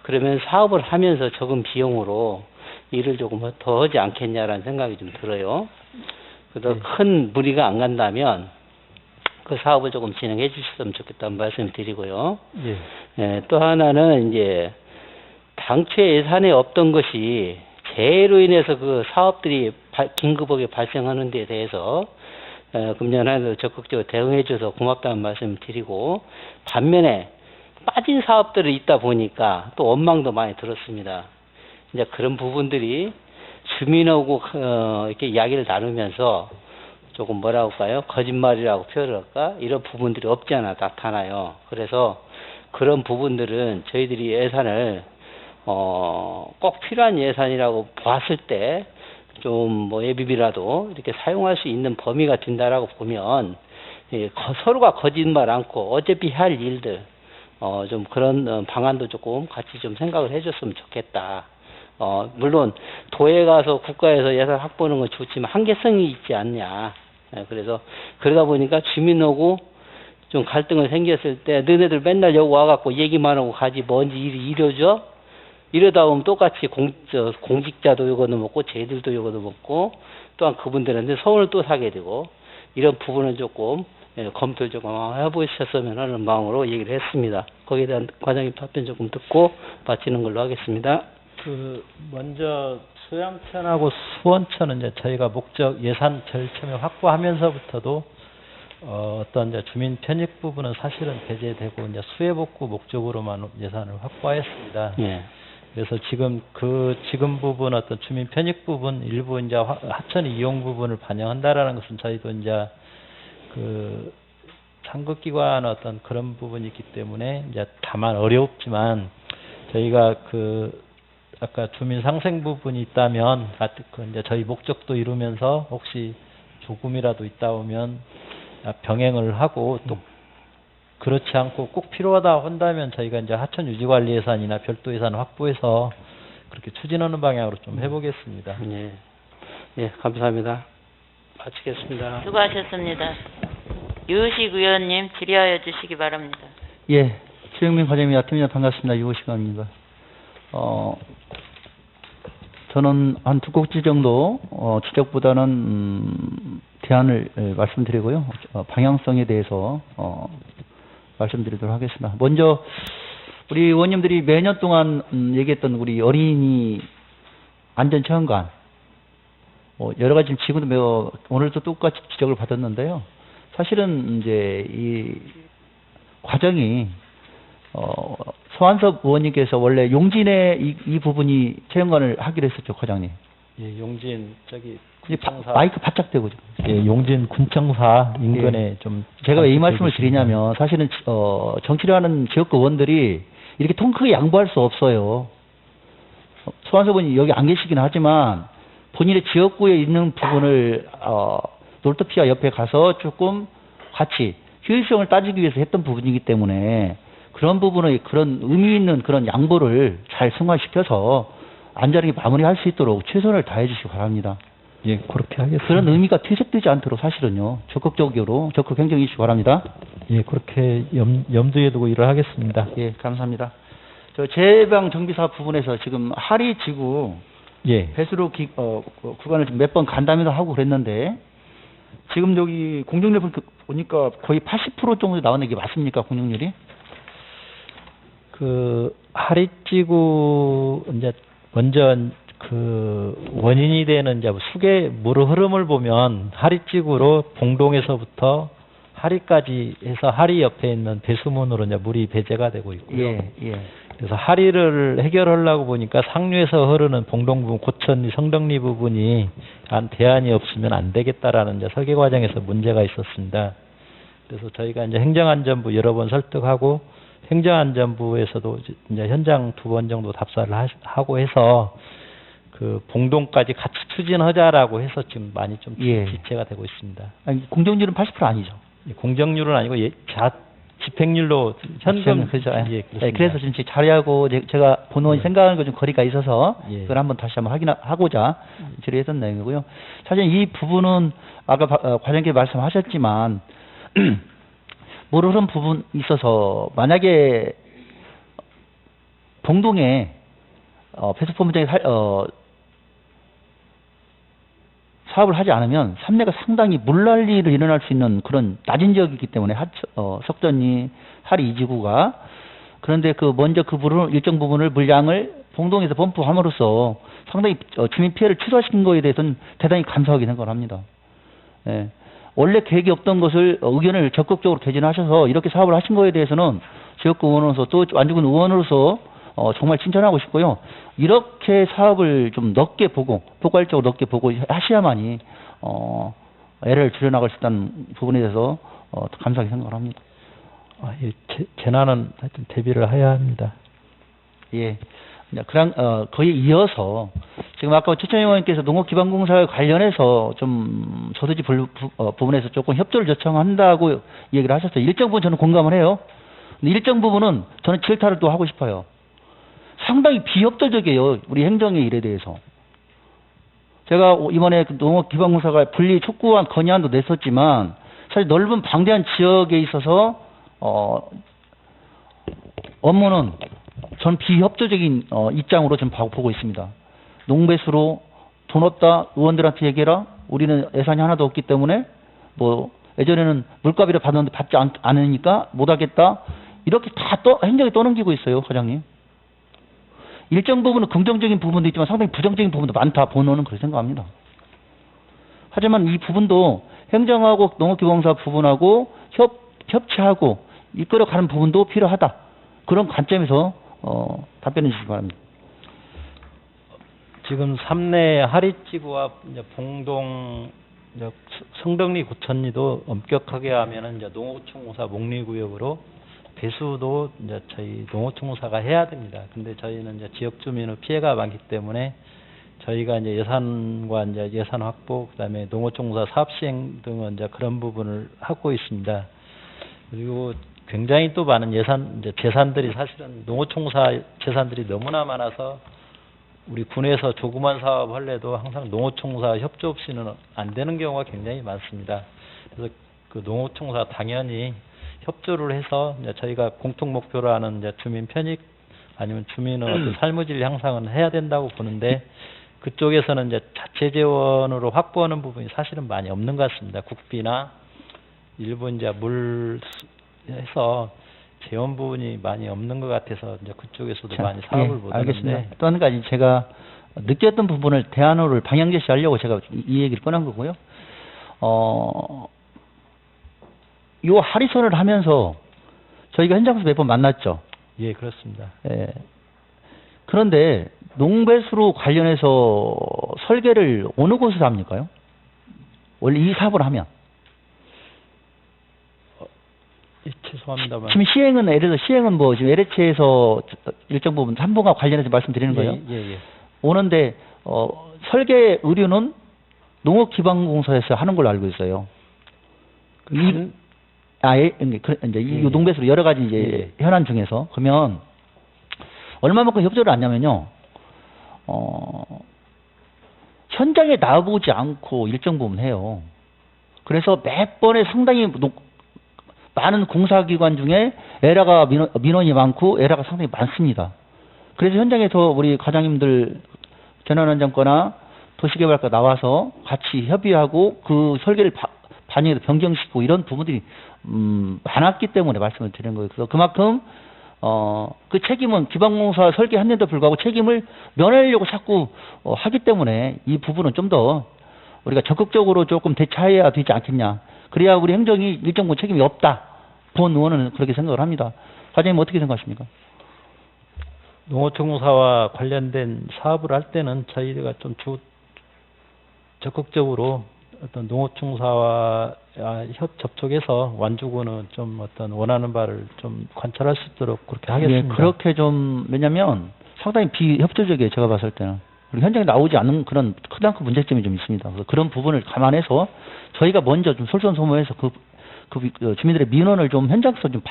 그러면 사업을 하면서 적은 비용으로 일을 조금 더 하지 않겠냐라는 생각이 좀 들어요. 그래서 큰 무리가 안 간다면 그 사업을 조금 진행해 주셨으면 좋겠다는 말씀 드리고요. 또 하나는 이제 당초에 예산에 없던 것이 재해로 인해서 그 사업들이 긴급하게 발생하는 데 대해서 금년 한해도 적극적으로 대응해 줘서 고맙다는 말씀 드리고, 반면에 빠진 사업들이 있다 보니까 또 원망도 많이 들었습니다. 이제 그런 부분들이 주민하고 이렇게 이야기를 나누면서 조금 뭐라고 할까요? 거짓말이라고 표현을 할까? 이런 부분들이 없지 않아 나타나요. 그래서 그런 부분들은 저희들이 예산을 꼭 필요한 예산이라고 봤을 때 좀 뭐 예비비라도 이렇게 사용할 수 있는 범위가 된다라고 보면, 서로가 거짓말 않고 어차피 할 일들 좀 그런 방안도 조금 같이 좀 생각을 해줬으면 좋겠다. 물론 도에 가서 국가에서 예산 확보하는 건 좋지만 한계성이 있지 않냐. 그래서 그러다 보니까 주민하고 좀 갈등을 생겼을 때 너네들 맨날 여기 와갖고 얘기만 하고 가지 뭔지 일이 이뤄져? 이러다 보면 똑같이 공직자도 요거도 먹고 쟤들도 요거도 먹고 또한 그분들한테 서운을 또 사게 되고, 이런 부분은 조금 검토를 조금 해보셨으면 하는 마음으로 얘기를 했습니다. 거기에 대한 과장님 답변 조금 듣고 마치는 걸로 하겠습니다. 먼저 소양천하고 수원천은 이제 저희가 목적 예산 제일 처음에 확보하면서부터도 어떤 이제 주민 편익 부분은 사실은 배제되고 이제 수해복구 목적으로만 예산을 확보했습니다. 예. 그래서 지금 부분 어떤 주민 편익 부분 일부 이제 하천 이용 부분을 반영한다라는 것은 저희도 이제 그 상급기관 어떤 그런 부분이 있기 때문에 이제 다만 어렵지만 저희가 아까 주민 상생 부분이 있다면 이제 저희 목적도 이루면서 혹시 조금이라도 있다 오면 병행을 하고 또 그렇지 않고 꼭 필요하다 한다면 저희가 이제 하천 유지 관리 예산이나 별도 예산 확보해서 그렇게 추진하는 방향으로 좀 해보겠습니다. 예. 예, 감사합니다. 마치겠습니다. 수고하셨습니다. 유의식 의원님 질의하여 주시기 바랍니다. 예, 최영민 과장님, 야팀장 반갑습니다. 유호시간입니다. 저는 한 두 꼭지 정도 지적보다는 대안을 말씀드리고요. 방향성에 대해서 말씀드리도록 하겠습니다. 먼저 우리 의원님들이 매년 동안 얘기했던 우리 어린이 안전체험관, 여러 가지 지금도 오늘도 똑같이 지적을 받았는데요. 사실은 이제 이 과정이 서한섭 의원님께서 원래 용진에 이 부분이 체험관을 하기로 했었죠, 과장님. 예, 용진 저기 이제 군청사 마이크 바짝 대고 좀. 예, 용진 군청사 인근에 좀 제가 왜 이 말씀을 되겠습니다. 드리냐면 사실은 정치를 하는 지역구 의원들이 이렇게 통 크게 양보할 수 없어요. 서한섭 의원이 여기 안 계시긴 하지만 본인의 지역구에 있는 부분을 놀토피아 옆에 가서 조금 같이 효율성을 따지기 위해서 했던 부분이기 때문에 그런 부분의 그런 의미 있는 그런 양보를 잘 승화시켜서 안전하게 마무리할 수 있도록 최선을 다해 주시기 바랍니다. 예, 그렇게 하겠습니다. 그런 의미가 퇴색되지 않도록 사실은요, 적극 행정해 주시기 바랍니다. 예, 그렇게 염두에 두고 일을 하겠습니다. 예, 감사합니다. 저 제방 정비사 부분에서 지금 하리지구 예, 배수로 구간을 몇 번 간담회도 하고 그랬는데 지금 여기 공정률 보니까 거의 80% 정도 나오는 게 맞습니까, 공정률이? 그 하리지구 이제 먼저 그 원인이 되는 이제 수계 물의 흐름을 보면 하리지구로 봉동에서부터 하리까지 해서 하리 옆에 있는 배수문으로 이제 물이 배제가 되고 있고요. 예, 예. 그래서 하리를 해결하려고 보니까 상류에서 흐르는 봉동 부분, 고천리, 성덕리 부분이 대안이 없으면 안 되겠다라는 이제 설계 과정에서 문제가 있었습니다. 그래서 저희가 이제 행정안전부 여러 번 설득하고 행정안전부에서도 이제 현장 2번 정도 답사를 하고 해서 그 봉동까지 같이 추진하자라고 해서 지금 많이 좀 예. 지체가 되고 있습니다. 아니, 공정률은 80% 아니죠? 공정률은 아니고 집행률로 현금 그렇죠. 예, 예, 그래서 지금 자료하고 제가 본원이 생각하는 거 좀 거리가 있어서 예. 그걸 한번 다시 한번 확인하고자 질의했던 내용이고요. 사실 이 부분은 아까 과장님께 말씀하셨지만 물 흐름 부분 있어서 만약에 봉동에 배수포문장에 사업을 하지 않으면 삼내가 상당히 물난리를 일어날 수 있는 그런 낮은 지역이기 때문에 석전리, 하리 이지구가 그런데 먼저 그 일정 부분을 물량을 봉동에서 펌프함으로써 상당히 주민 피해를 최소화시킨 거에 대해서는 대단히 감사하게 생각합니다. 예. 원래 계획이 없던 것을 의견을 적극적으로 개진하셔서 이렇게 사업을 하신 거에 대해서는 지역구 의원으로서 또 완주군 의원으로서 정말 칭찬하고 싶고요. 이렇게 사업을 좀 넓게 보고 포괄적으로 넓게 보고 하셔야만이 애를 줄여나갈 수 있다는 부분에 대해서 감사하게 생각을 합니다. 예, 재난은 하여튼 대비를 해야 합니다. 예. 거의 이어서 지금 아까 최천희 의원님께서 농업기반공사 관련해서 좀 저수지 부분에서 조금 협조를 요청한다고 얘기를 하셨어요. 일정 부분 저는 공감을 해요. 근데 일정 부분은 저는 질타를 또 하고 싶어요. 상당히 비협조적이에요, 우리 행정의 일에 대해서. 제가 이번에 농업기반공사가 분리 촉구안 건의안도 냈었지만 사실 넓은 방대한 지역에 있어서 업무는 전 비협조적인 입장으로 좀 보고 있습니다. 농배수로 돈 없다, 의원들한테 얘기해라. 우리는 예산이 하나도 없기 때문에 예전에는 물값이라 받았는데 받지 않으니까 못하겠다. 이렇게 다 행정에 떠넘기고 있어요, 과장님. 일정 부분은 긍정적인 부분도 있지만 상당히 부정적인 부분도 많다. 본원은 그렇게 생각합니다. 하지만 이 부분도 행정하고 농업기반공사 부분하고 협치하고 이끌어가는 부분도 필요하다. 그런 관점에서 답변해 주시기 바랍니다. 지금 삼내 하리지구와 이제 봉동, 이제 성덕리, 고천리도 엄격하게 하면은 이제 농어촌공사 목리구역으로 배수도 이제 저희 농어촌공사가 해야 됩니다. 근데 저희는 이제 지역 주민의 피해가 많기 때문에 저희가 이제 예산과 이제 예산 확보, 그다음에 농어촌공사 사업 시행 등은 이제 그런 부분을 하고 있습니다. 그리고 굉장히 또 많은 이제 재산들이 사실은 농어총사 재산들이 너무나 많아서 우리 군에서 조그만 사업 할래도 항상 농어총사 협조 없이는 안 되는 경우가 굉장히 많습니다. 그래서 그 농어총사 당연히 협조를 해서 이제 저희가 공통 목표로 하는 이제 주민 편익 아니면 주민의 어떤 삶의 질 향상은 해야 된다고 보는데 그쪽에서는 이제 자체 재원으로 확보하는 부분이 사실은 많이 없는 것 같습니다. 국비나 일부 이제 물 해서 재원 부분이 많이 없는 것 같아서 이제 그쪽에서도 많이 사업을 못 알겠습니다. 하는데 또 한 가지 제가 느꼈던 부분을 대안으로 방향 제시하려고 제가 이 얘기를 꺼낸 거고요. 요 하리선을 하면서 저희가 현장에서 몇 번 만났죠. 예, 그렇습니다. 예. 그런데 농배수로 관련해서 설계를 어느 곳에서 합니까요? 원래 이 사업을 하면 예, 죄송합니다만. 지금 시행은 예를 들어 시행은 뭐 지금 LH에서 일정 부분 삼봉과 관련해서 말씀드리는 거예요. 예. 오는데 설계 의료는 농업기반공사에서 하는 걸로 알고 있어요. 이제 이 농배수로 여러 가지 이제 현안 중에서 그러면 얼마만큼 협조를 하냐면요. 현장에 나와보지 않고 일정 부분 해요. 그래서 몇 번에 상당히 많은 공사기관 중에 에러가 민원이 많고 에러가 상당히 많습니다. 그래서 현장에서 우리 과장님들 재난안전과나 도시개발과 나와서 같이 협의하고 그 설계를 반영해서 변경시키고 이런 부분들이 많았기 때문에 말씀을 드리는 거예요. 그래서 그만큼 그 책임은 기반공사 설계했는데도 불구하고 책임을 면하려고 자꾸 하기 때문에 이 부분은 좀 더 우리가 적극적으로 조금 대처해야 되지 않겠냐. 그래야 우리 행정이 일정 부분 책임이 없다. 본 의원은 그렇게 생각을 합니다. 과장님 어떻게 생각하십니까? 농어총사와 관련된 사업을 할 때는 저희가 좀 적극적으로 어떤 농어총사와 접촉해서 완주군은 좀 어떤 원하는 바를 좀 관찰할 수 있도록 그렇게 하겠습니다. 예, 그렇게 좀 왜냐면 상당히 비협조적이에요. 제가 봤을 때는. 그리고 현장에 나오지 않는 그런 크다큰 문제점이 좀 있습니다. 그래서 그런 부분을 감안해서 저희가 먼저 좀 솔선수범해서 그 주민들의 민원을 좀 현장에서 좀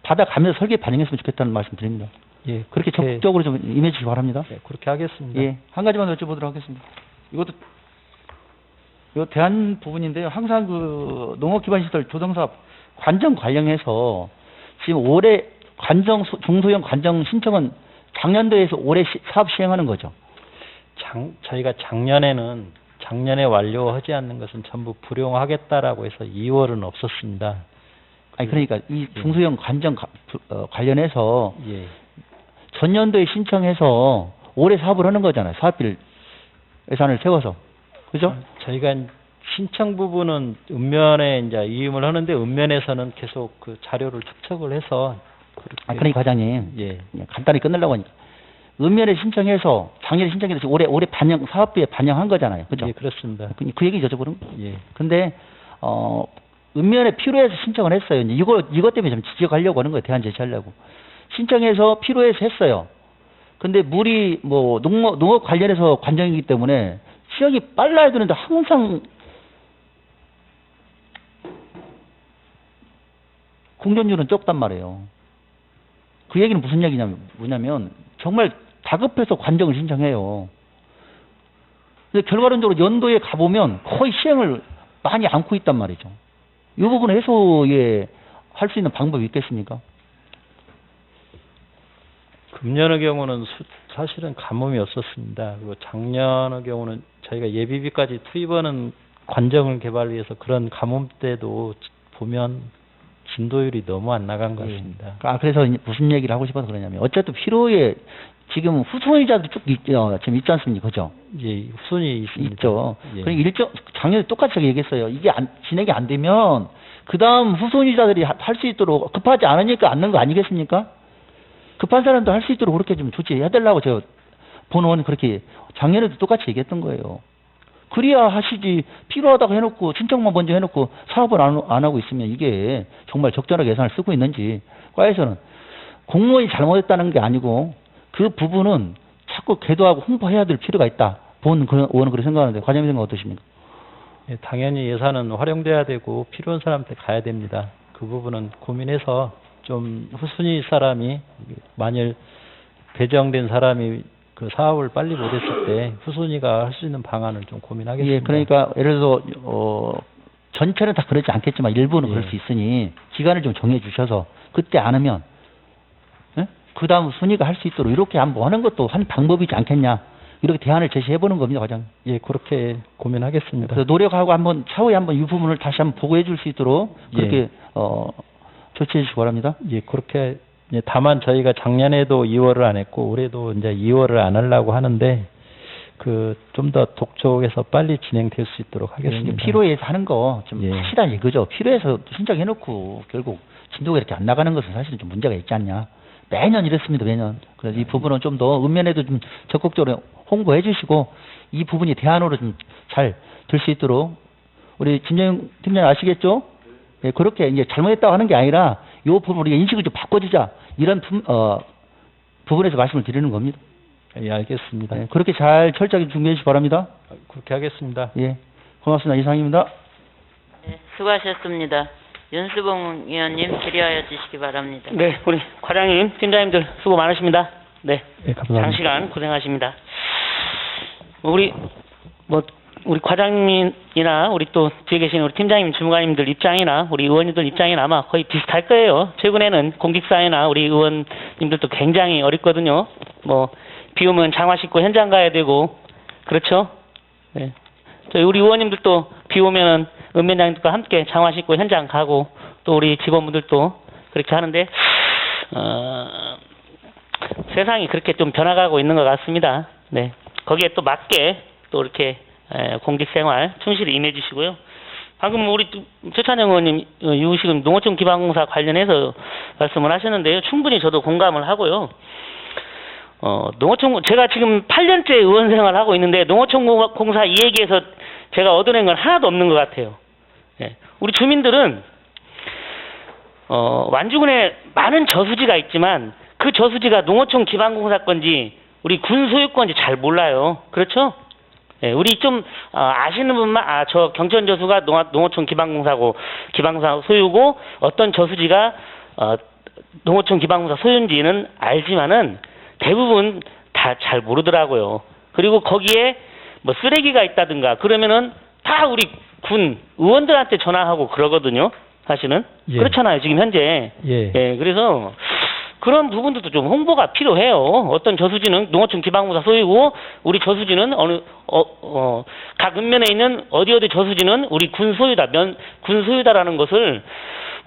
받아가면서 설계 반영했으면 좋겠다는 말씀 드립니다. 예, 그렇게 적극적으로 좀 임해주시기 바랍니다. 네, 그렇게 하겠습니다. 예, 한 가지만 여쭤보도록 하겠습니다. 이것도 요 대안 부분인데요. 항상 그 농업기반시설 조성사업 관정 관련해서 지금 올해 중소형 관정 신청은 작년도에서 올해 사업 시행하는 거죠. 저희가 작년에 완료하지 않는 것은 전부 불용하겠다라고 해서 2월은 없었습니다. 아니 그러니까 이 중소형 관정 관련해서 예. 전년도에 신청해서 올해 사업을 하는 거잖아요. 사업비를 예산을 세워서. 그죠? 저희가 신청 부분은 읍면에 이제 이임을 하는데 읍면에서는 계속 그 자료를 축적을 해서 그러니까 과장님 예. 간단히 끝내려고 하니까 읍면에 신청해서 작년에 신청해서 올해 사업비에 반영한 거잖아요. 그죠? 예, 그렇습니다. 그 얘기 여쭤보는 예. 근데 읍면에 필요해서 신청을 했어요. 이제 이것 때문에 좀 지적하려고 하는 거예요. 대안 제시하려고. 신청해서 필요해서 했어요. 근데 물이 뭐 농업 관련해서 관정이기 때문에 시행이 빨라야 되는데 항상 공전율은 적단 말이에요. 그 얘기는 무슨 뭐냐면 정말 다급해서 관정을 신청해요. 근데 결과론적으로 연도에 가보면 거의 시행을 많이 않고 있단 말이죠. 이 부분 해소에 할 수 있는 방법이 있겠습니까? 금년의 경우는 사실은 가뭄이 없었습니다. 그리고 작년의 경우는 저희가 예비비까지 투입하는 관정을 개발 위해서 그런 가뭄 때도 보면 진도율이 너무 안 나간 것 같습니다. 그래서 무슨 얘기를 하고 싶어서 그러냐면 어쨌든 필요에 지금 후손이자들이 쭉 지금 있지 않습니까? 그죠? 예, 후손이 있습니다. 있죠. 예. 그러니까 작년에 똑같이 얘기했어요. 이게 진행이 안 되면 그 다음 후손이자들이 할 수 있도록 급하지 않으니까 않는 거 아니겠습니까? 급한 사람도 할 수 있도록 그렇게 좀 조치해야 되려고 제가 본원 그렇게 작년에도 똑같이 얘기했던 거예요. 그래야 하시지 필요하다고 해놓고 신청만 먼저 해놓고 사업을 안 하고 있으면 이게 정말 적절하게 예산을 쓰고 있는지 과에서는 공무원이 잘못했다는 게 아니고 그 부분은 자꾸 계도하고 홍보해야 될 필요가 있다. 본 의원은 그렇게 생각하는데 과장님 생각 어떠십니까? 예, 당연히 예산은 활용돼야 되고 필요한 사람한테 가야 됩니다. 그 부분은 고민해서 좀 후순위 사람이 만일 배정된 사람이 그 사업을 빨리 못했을 때 후순위가 할 수 있는 방안을 좀 고민하겠습니다. 예, 그러니까 예를 들어서 전체는 다 그러지 않겠지만 일부는 예. 그럴 수 있으니 기간을 좀 정해 주셔서 그때 안 하면 그 다음 순위가 할 수 있도록 이렇게 한번 하는 것도 한 방법이지 않겠냐 이렇게 대안을 제시해 보는 겁니다, 과장. 예, 그렇게 고민하겠습니다. 그래서 노력하고 한번 차후에 한번 이 부분을 다시 한번 보고해 줄 수 있도록 그렇게 조치해 주시기 바랍니다. 예, 그렇게 예, 다만 저희가 작년에도 2월을 안 했고 올해도 이제 2월을 안 하려고 하는데 그 좀 더 독촉에서 빨리 진행될 수 있도록 하겠습니다. 필요해서 하는 거 좀 예. 확실한 이거죠. 필요해서 신청해 놓고 결국 진도가 이렇게 안 나가는 것은 사실은 좀 문제가 있지 않냐. 매년 이렇습니다, 매년. 그래서 이 부분은 좀 더 읍면에도 좀 적극적으로 홍보해 주시고 이 부분이 대안으로 좀 잘 될 수 있도록 우리 김정영 팀장님 아시겠죠? 예, 그렇게 이제 잘못했다고 하는 게 아니라 이 부분 우리가 인식을 좀 바꿔주자 이런 부분에서 말씀을 드리는 겁니다. 예, 알겠습니다. 예, 그렇게 잘 철저하게 준비해 주시기 바랍니다. 그렇게 하겠습니다. 예, 고맙습니다. 이상입니다. 네, 수고하셨습니다. 윤수봉 의원님 질의하여 주시기 바랍니다. 네, 우리 과장님, 팀장님들 수고 많으십니다. 네, 예, 감사합니다. 장시간 고생하십니다. 우리 과장님이나 우리 또 뒤에 계신 우리 팀장님, 주무관님들 입장이나 우리 의원님들 입장이나 아마 거의 비슷할 거예요. 최근에는 공직사회나 우리 의원님들도 굉장히 어렵거든요. 비 오면 장화 신고 현장 가야 되고, 그렇죠? 네. 저희 우리 의원님들도 비 오면은 읍면장님들과 함께 장화 신고 현장 가고, 또 우리 직원분들도 그렇게 하는데, 세상이 그렇게 좀 변화가고 있는 것 같습니다. 네. 거기에 또 맞게 또 이렇게 공직생활 충실히 임해주시고요. 방금 우리 최찬영 의원님 유시금 농어촌 기반공사 관련해서 말씀을 하셨는데요. 충분히 저도 공감을 하고요. 농어촌 제가 지금 8년째 의원 생활을 하고 있는데 농어촌 공사 이 얘기에서 제가 얻어낸 건 하나도 없는 것 같아요. 예. 우리 주민들은 완주군에 많은 저수지가 있지만 그 저수지가 농어촌 기반공사 건지 우리 군 소유 건지 잘 몰라요. 그렇죠? 예, 우리 좀 아시는 분만 저 경천 저수가 농어촌 기반공사고 기반공사 소유고 어떤 저수지가 농어촌 기반공사 소유인지는 알지만은 대부분 다 잘 모르더라고요. 그리고 거기에 뭐 쓰레기가 있다든가 그러면은 다 우리 군 의원들한테 전화하고 그러거든요. 사실은 예. 그렇잖아요. 지금 현재. 예. 예, 그래서 그런 부분들도 좀 홍보가 필요해요. 어떤 저수지는 농어촌 기반공사 소유고 우리 저수지는 각 읍면에 있는 어디 저수지는 우리 군 소유다, 군 소유다라는 것을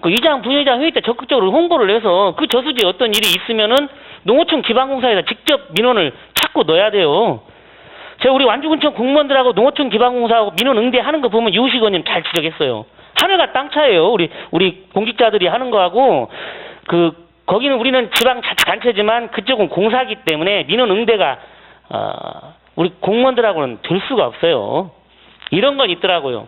그 이장 부회장 회의 때 적극적으로 홍보를 해서 그 저수지에 어떤 일이 있으면은 농어촌 기반공사에다 직접 민원을 찾고 넣어야 돼요. 제가 우리 완주군청 공무원들하고 농어촌 기반공사하고 민원 응대하는 거 보면 유식 의원님 잘 지적했어요. 하늘과 땅 차이에요. 우리 공직자들이 하는 거하고 거기는 우리는 지방자치단체지만 그쪽은 공사기 때문에 민원 응대가 우리 공무원들하고는 될 수가 없어요. 이런 건 있더라고요.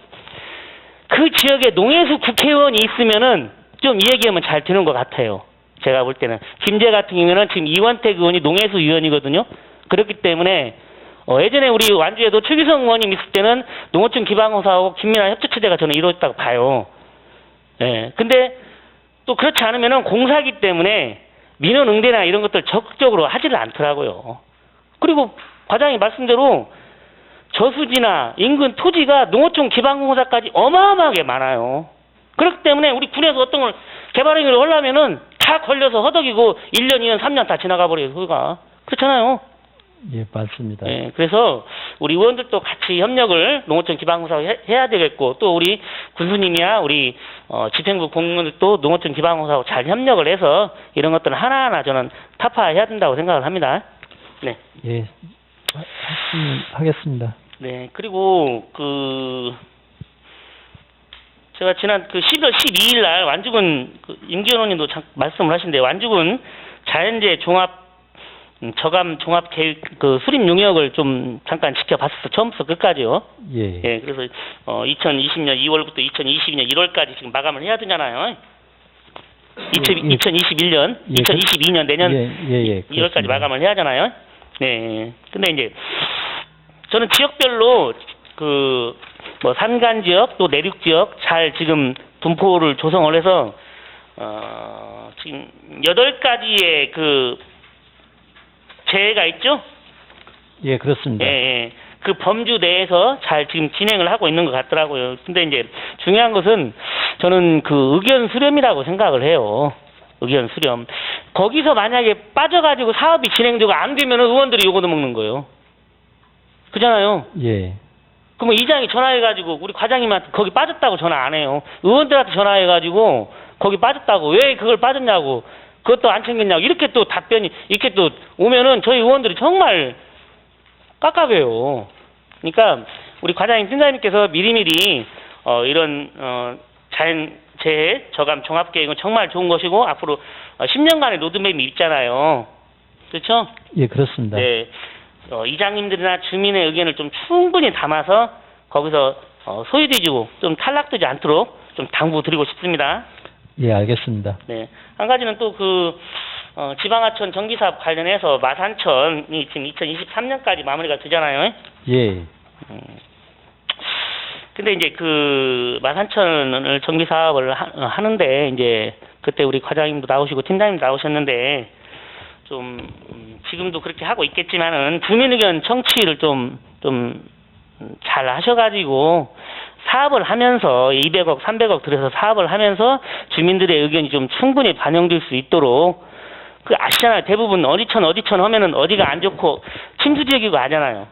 그 지역에 농해수 국회의원이 있으면은 좀 이 얘기하면 잘 되는 것 같아요. 제가 볼 때는 김제 같은 경우에는 지금 이원택 의원이 농해수 의원이거든요. 그렇기 때문에 예전에 우리 완주에도 최규성 의원님 있을 때는 농어촌 기반공사하고 긴밀한 협조체제가 저는 이루어졌다고 봐요. 예. 근데 또 그렇지 않으면은 공사기 때문에 민원 응대나 이런 것들 적극적으로 하지를 않더라고요. 그리고 과장님 말씀대로 저수지나 인근 토지가 농어촌 기반공사까지 어마어마하게 많아요. 그렇기 때문에 우리 군에서 어떤 걸 개발행위를 하려면은 다 걸려서 허덕이고 1년, 2년, 3년 다 지나가 버려요. 그거가. 그렇잖아요. 예, 맞습니다. 예, 그래서 우리 의원들도 같이 협력을 농어촌 기반공사 해야 되겠고 또 우리 군수님이야 우리 집행부 공무원들도 농어촌 기반공사하고 잘 협력을 해서 이런 것들을 하나하나 저는 타파해야 된다고 생각을 합니다. 네. 예, 하겠습니다. 네, 그리고 제가 지난 11월 12일 날 완주군 임기현 의원님도 말씀을 하신데 완주군 자연재해 저감 종합 계획 수립 용역을 좀 잠깐 지켜봤었어. 처음부터 끝까지요. 예. 예, 그래서 2020년 2월부터 2022년 1월까지 지금 마감을 해야 되잖아요. 2021년, 예, 2022년 내년 예, 2월까지 그렇습니다. 마감을 해야 하잖아요. 네. 근데 이제 저는 지역별로 산간 지역 또 내륙 지역 잘 지금 분포를 조성을 해서 지금 8가지의 그 재해가 있죠? 예, 그렇습니다. 예, 예. 그 범주 내에서 잘 지금 진행을 하고 있는 것 같더라고요. 근데 이제 중요한 것은 저는 그 의견 수렴이라고 생각을 해요. 의견 수렴. 거기서 만약에 빠져가지고 사업이 진행되고 안 되면 의원들이 요거도 먹는 거예요. 그잖아요. 예. 그러면 이장이 전화해가지고 우리 과장님한테 거기 빠졌다고 전화 안 해요. 의원들한테 전화해가지고 거기 빠졌다고 왜 그걸 빠졌냐고 그것도 안 챙겼냐고 이렇게 또 답변이 이렇게 또 오면은 저희 의원들이 정말 깝깝해요. 그러니까 우리 과장님, 팀장님께서 미리미리 이런 자연재해 저감 종합계획은 정말 좋은 것이고 앞으로 10년간의 로드맵이 있잖아요. 그렇죠? 예, 그렇습니다. 네. 이장님들이나 주민의 의견을 좀 충분히 담아서 거기서 소외되지고 좀 탈락되지 않도록 좀 당부드리고 싶습니다. 예, 알겠습니다. 네. 한 가지는 또 그 지방하천 전기사업 관련해서 마산천이 지금 2023년까지 마무리가 되잖아요. 예. 근데 이제 그 마산천을 전기 사업을 하는데 이제 그때 우리 과장님도 나오시고 팀장님도 나오셨는데 좀 지금도 그렇게 하고 있겠지만은 주민 의견 청취를 좀 잘 하셔가지고 사업을 하면서 200억, 300억 들여서 사업을 하면서 주민들의 의견이 좀 충분히 반영될 수 있도록 그 아시잖아요. 대부분 어디천 하면은 어디가 안 좋고 침수지역이고 아잖아요.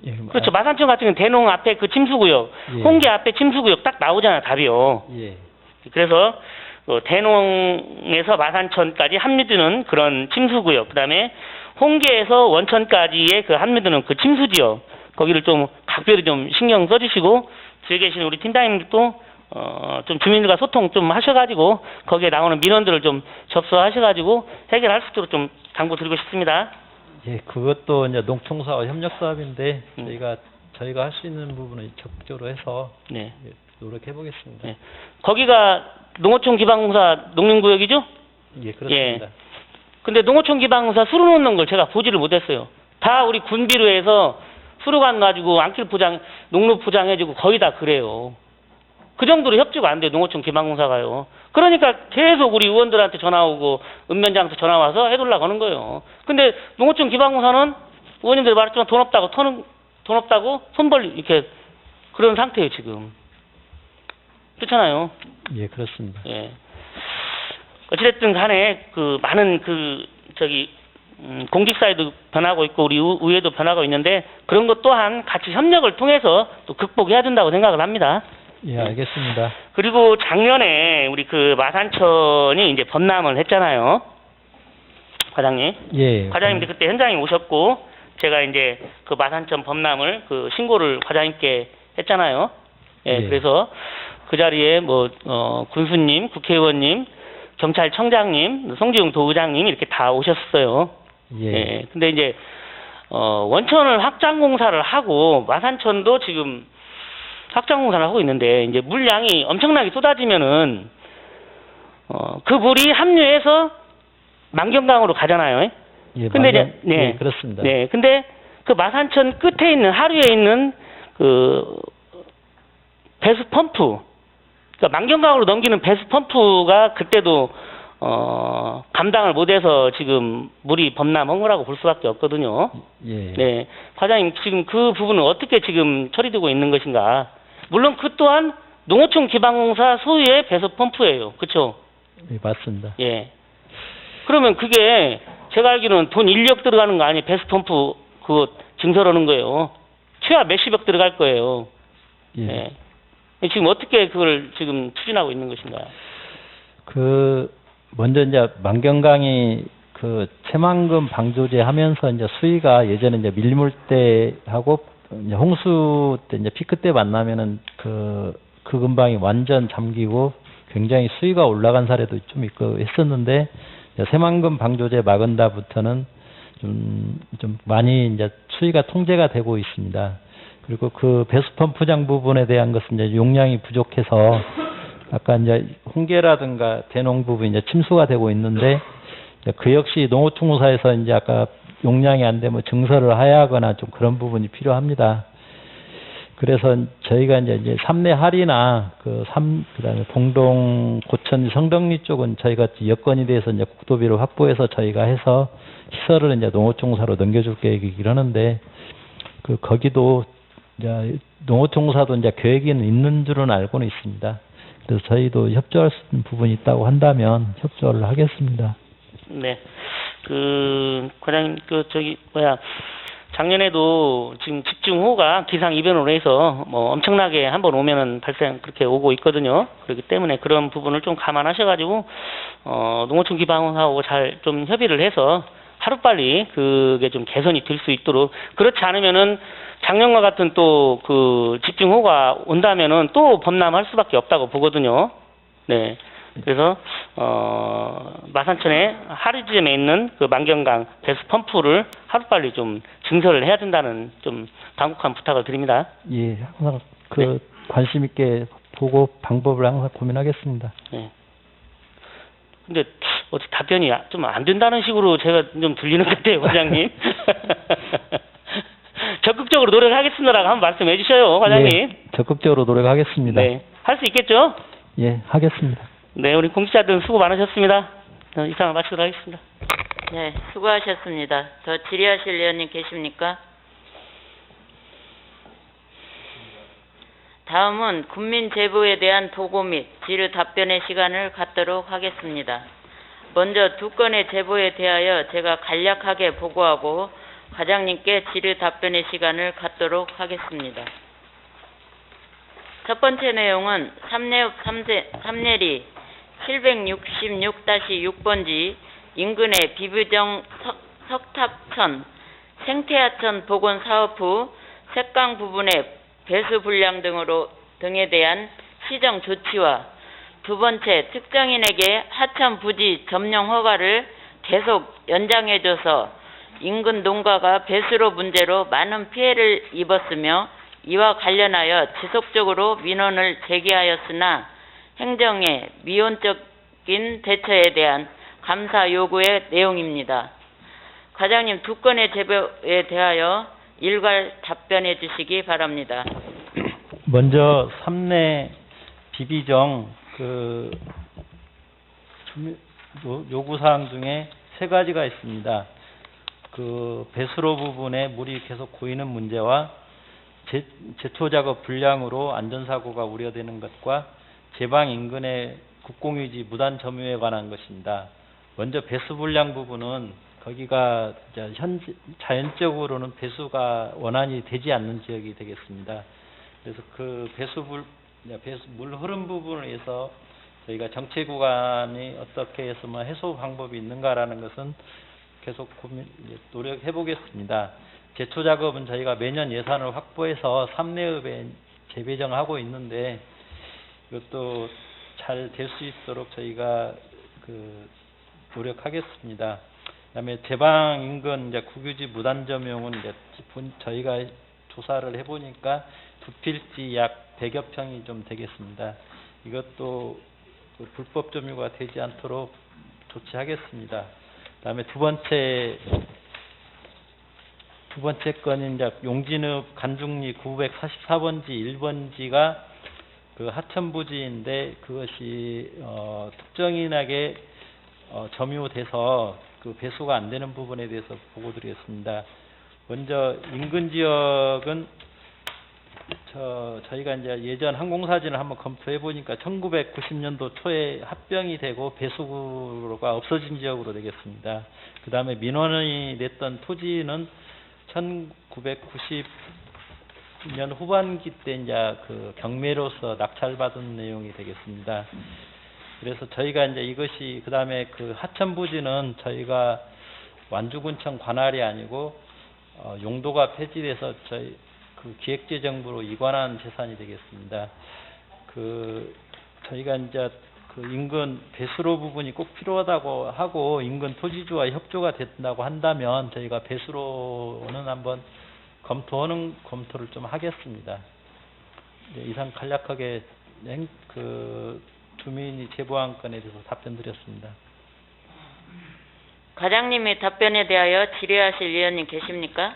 예, 그렇죠. 마산천 같은 경우는 대농 앞에 그 침수구역, 예. 홍계 앞에 침수구역 딱 나오잖아요. 답이요. 예. 그래서 대농에서 마산천까지 합류되는 그런 침수구역, 그다음에 홍계에서 원천까지의 그 합류되는 그 침수지역, 거기를 좀 각별히 좀 신경 써주시고 뒤에 계신 우리 팀장님들도 좀 주민들과 소통 좀 하셔가지고 거기에 나오는 민원들을 좀 접수하셔가지고 해결할 수 있도록 좀 당부드리고 싶습니다. 예, 그것도 이제 농촌사업 협력 사업인데 저희가 할 수 있는 부분을 적극적으로 해서 네. 예, 노력해 보겠습니다. 네. 거기가 농어촌 기반공사 농림구역이죠? 예, 그렇습니다. 예. 근데 농어촌 기반공사 수로 놓는 걸 제가 보지를 못했어요. 다 우리 군비로 해서 수로관 가지고 안길 포장, 농로 포장해주고 거의 다 그래요. 그 정도로 협조가 안 돼요. 농어촌 기반공사가요. 그러니까 계속 우리 의원들한테 전화 오고 읍면장한테 전화 와서 해달라고 하는 거예요. 근데 농어촌 기반공사는 의원님들 말했지만 돈 없다고 손벌 이렇게 그런 상태예요 지금. 그렇잖아요. 예, 그렇습니다. 예. 어찌됐든 간에 그 많은 공직사회도 변하고 있고 우리 의회도 변하고 있는데 그런 것 또한 같이 협력을 통해서 또 극복해야 된다고 생각을 합니다. 예, 알겠습니다. 그리고 작년에 우리 그 마산천이 이제 범람을 했잖아요. 과장님. 예. 과장님도 그때 현장에 오셨고 제가 이제 그 마산천 범람을 그 신고를 과장님께 했잖아요. 예, 예. 그래서 그 자리에 군수님, 국회의원님, 경찰청장님, 송지웅 도의장님 이렇게 다 오셨어요. 예. 예. 근데 이제 원천을 확장공사를 하고 마산천도 지금 확장공사를 하고 있는데 이제 물량이 엄청나게 쏟아지면은 그 물이 합류해서 만경강으로 가잖아요. 예, 근데 이제 예, 그렇습니다. 네. 근데 그 마산천 끝에 있는 하류에 있는 그 배수 펌프, 그러니까 만경강으로 넘기는 배수 펌프가 그때도 감당을 못해서 지금 물이 범람한 거라고 볼 수밖에 없거든요. 예. 네, 과장님 지금 그 부분은 어떻게 지금 처리되고 있는 것인가? 물론 그 또한 농어촌 기반공사 소유의 배수 펌프예요, 그렇죠? 예, 맞습니다. 예. 그러면 그게 제가 알기로는 돈 인력 들어가는 거 아니에요? 배수 펌프 그거 증설하는 거예요. 최하 몇십억 들어갈 거예요. 예. 예. 지금 어떻게 그걸 지금 추진하고 있는 것인가요? 먼저 이제 만경강이 새만금 방조제 하면서 이제 수위가 예전에 이제 밀물 때하고 이제 홍수 때 이제 피크 때 만나면은 그 근방이 완전 잠기고 굉장히 수위가 올라간 사례도 좀 있고 했었는데 이제 새만금 방조제 막은 다부터는 좀 많이 이제 수위가 통제가 되고 있습니다. 그리고 그 배수 펌프장 부분에 대한 것은 이제 용량이 부족해서 아까 이제 홍계라든가 대농 부분 이제 침수가 되고 있는데 그 역시 농어촌공사에서 이제 아까 용량이 안 되면 증설을 하야 하거나 좀 그런 부분이 필요합니다. 그래서 저희가 이제 삼내 할이나 그다음에 봉동 고천 성덕리 쪽은 저희가 여건이 돼서 이제 국도비를 확보해서 저희가 해서 시설을 이제 농어촌사로 넘겨줄 계획이긴 하는데 거기도 이제 농어촌사도 이제 계획이 있는 줄은 알고는 있습니다. 그래서 저희도 협조할 수 있는 부분이 있다고 한다면 협조를 하겠습니다. 네. 과장님, 작년에도 지금 집중호우가 기상 이변으로 해서 뭐 엄청나게 한번 오면은 그렇게 오고 있거든요. 그렇기 때문에 그런 부분을 좀 감안하셔가지고, 농어촌 기반하고 잘 좀 협의를 해서 하루빨리 그게 좀 개선이 될 수 있도록, 그렇지 않으면은 작년과 같은 또 집중호우가 온다면은 또 범람할 수밖에 없다고 보거든요. 네. 그래서 마산천에 하류지점에 있는 만경강 배수 펌프를 하루빨리 좀 증설을 해야 된다는 좀 당국한 부탁을 드립니다. 예, 항상 관심 있게 보고 방법을 항상 고민하겠습니다. 네. 근데 어떻게 답변이 좀 안 된다는 식으로 제가 좀 들리는 것 같아요, 과장님. 적극적으로 노력하겠습니다라고 한번 말씀해 주셔요, 과장님. 예, 적극적으로 노력하겠습니다. 네, 할 수 있겠죠? 예, 하겠습니다. 네, 우리 공직자들 수고 많으셨습니다. 이상을 마치도록 하겠습니다. 네, 수고하셨습니다. 더 질의하실 의원님 계십니까? 다음은 국민 제보에 대한 도고 및 질의 답변의 시간을 갖도록 하겠습니다. 먼저 두 건의 제보에 대하여 제가 간략하게 보고하고 과장님께 질의 답변의 시간을 갖도록 하겠습니다. 첫 번째 내용은 삼내리 766-6번지 인근의 비부정 석탑천 생태하천 복원 사업 후 색강 부분의 배수 불량 등에 대한 시정 조치와 두 번째 특정인에게 하천 부지 점령 허가를 계속 연장해줘서 인근 농가가 배수로 문제로 많은 피해를 입었으며 이와 관련하여 지속적으로 민원을 제기하였으나 행정의 미온적인 대처에 대한 감사 요구의 내용입니다. 과장님, 두 건의 제보에 대하여 일괄 답변해 주시기 바랍니다. 먼저 삼내 비비정 요구사항 중에 세 가지가 있습니다. 배수로 부분에 물이 계속 고이는 문제와 제초작업 불량으로 안전사고가 우려되는 것과 제방 인근의 국공유지 무단 점유에 관한 것입니다. 먼저 배수 불량 부분은 거기가 자연적으로는 배수가 원활히 되지 않는 지역이 되겠습니다. 그래서 물 흐름 부분을 위해서 저희가 정체 구간이 어떻게 해서만 해소 방법이 있는가라는 것은 계속 노력해 보겠습니다. 제초 작업은 저희가 매년 예산을 확보해서 삼내읍에 재배정하고 있는데 이것도 잘 될 수 있도록 저희가 노력하겠습니다. 그다음에 제방 인근 국유지 무단 점용은 저희가 조사를 해보니까 두 필지 약 100여 평이 좀 되겠습니다. 이것도 불법 점유가 되지 않도록 조치하겠습니다. 그다음에 두 번째 건인 용진읍 간중리 944번지 1번지가 하천부지인데 그것이 특정인에게 점유돼서 배수가 안 되는 부분에 대해서 보고드리겠습니다. 먼저 인근 지역은 저희가 예전 항공사진을 한번 검토해 보니까 1990년도 초에 합병이 되고 배수구가 없어진 지역으로 되겠습니다. 그 다음에 민원이 냈던 토지는 1990년 후반기 때 경매로서 낙찰받은 내용이 되겠습니다. 그래서 저희가 이것이 그 다음에 하천 부지는 저희가 완주군청 관할이 아니고 용도가 폐지돼서 저희 기획재정부로 이관한 재산이 되겠습니다. 저희가 인근 배수로 부분이 꼭 필요하다고 하고 인근 토지주와 협조가 된다고 한다면 저희가 배수로는 한번 검토를 좀 하겠습니다. 네, 이상 간략하게 주민이 제보한 건에 대해서 답변드렸습니다. 과장님의 답변에 대하여 질의하실 위원님 계십니까?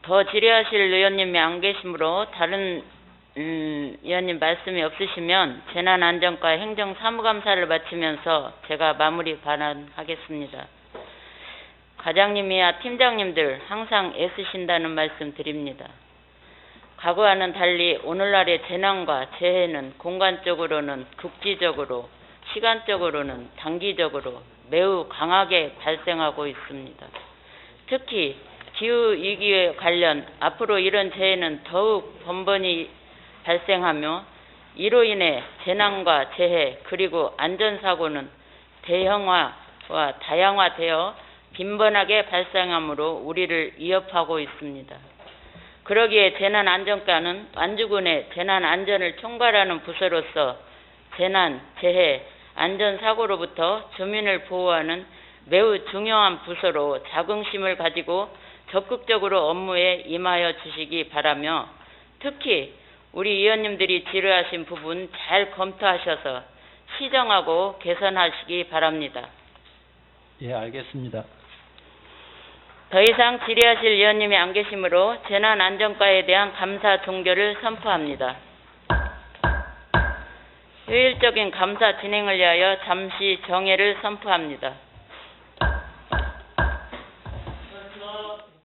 더 질의하실 의원님이 안 계시므로 다른 의원님 말씀이 없으시면 재난안전과 행정사무감사를 마치면서 제가 마무리 발언하겠습니다. 과장님이야 팀장님들 항상 애쓰신다는 말씀 드립니다. 과거와는 달리 오늘날의 재난과 재해는 공간적으로는 국지적으로, 시간적으로는 단기적으로 매우 강하게 발생하고 있습니다. 특히 기후위기에 관련 앞으로 이런 재해는 더욱 번번이 발생하며 이로 인해 재난과 재해 그리고 안전사고는 대형화와 다양화되어 빈번하게 발생하므로 우리를 위협하고 있습니다. 그러기에 재난안전과는 완주군의 재난안전을 총괄하는 부서로서 재난, 재해, 안전사고로부터 주민을 보호하는 매우 중요한 부서로 자긍심을 가지고 적극적으로 업무에 임하여 주시기 바라며 특히 우리 의원님들이 질의하신 부분 잘 검토하셔서 시정하고 개선하시기 바랍니다. 예, 알겠습니다. 더 이상 질의하실 의원님이 안 계시므로 재난안전과에 대한 감사 종결을 선포합니다. 효율적인 감사 진행을 위하여 잠시 정회를 선포합니다.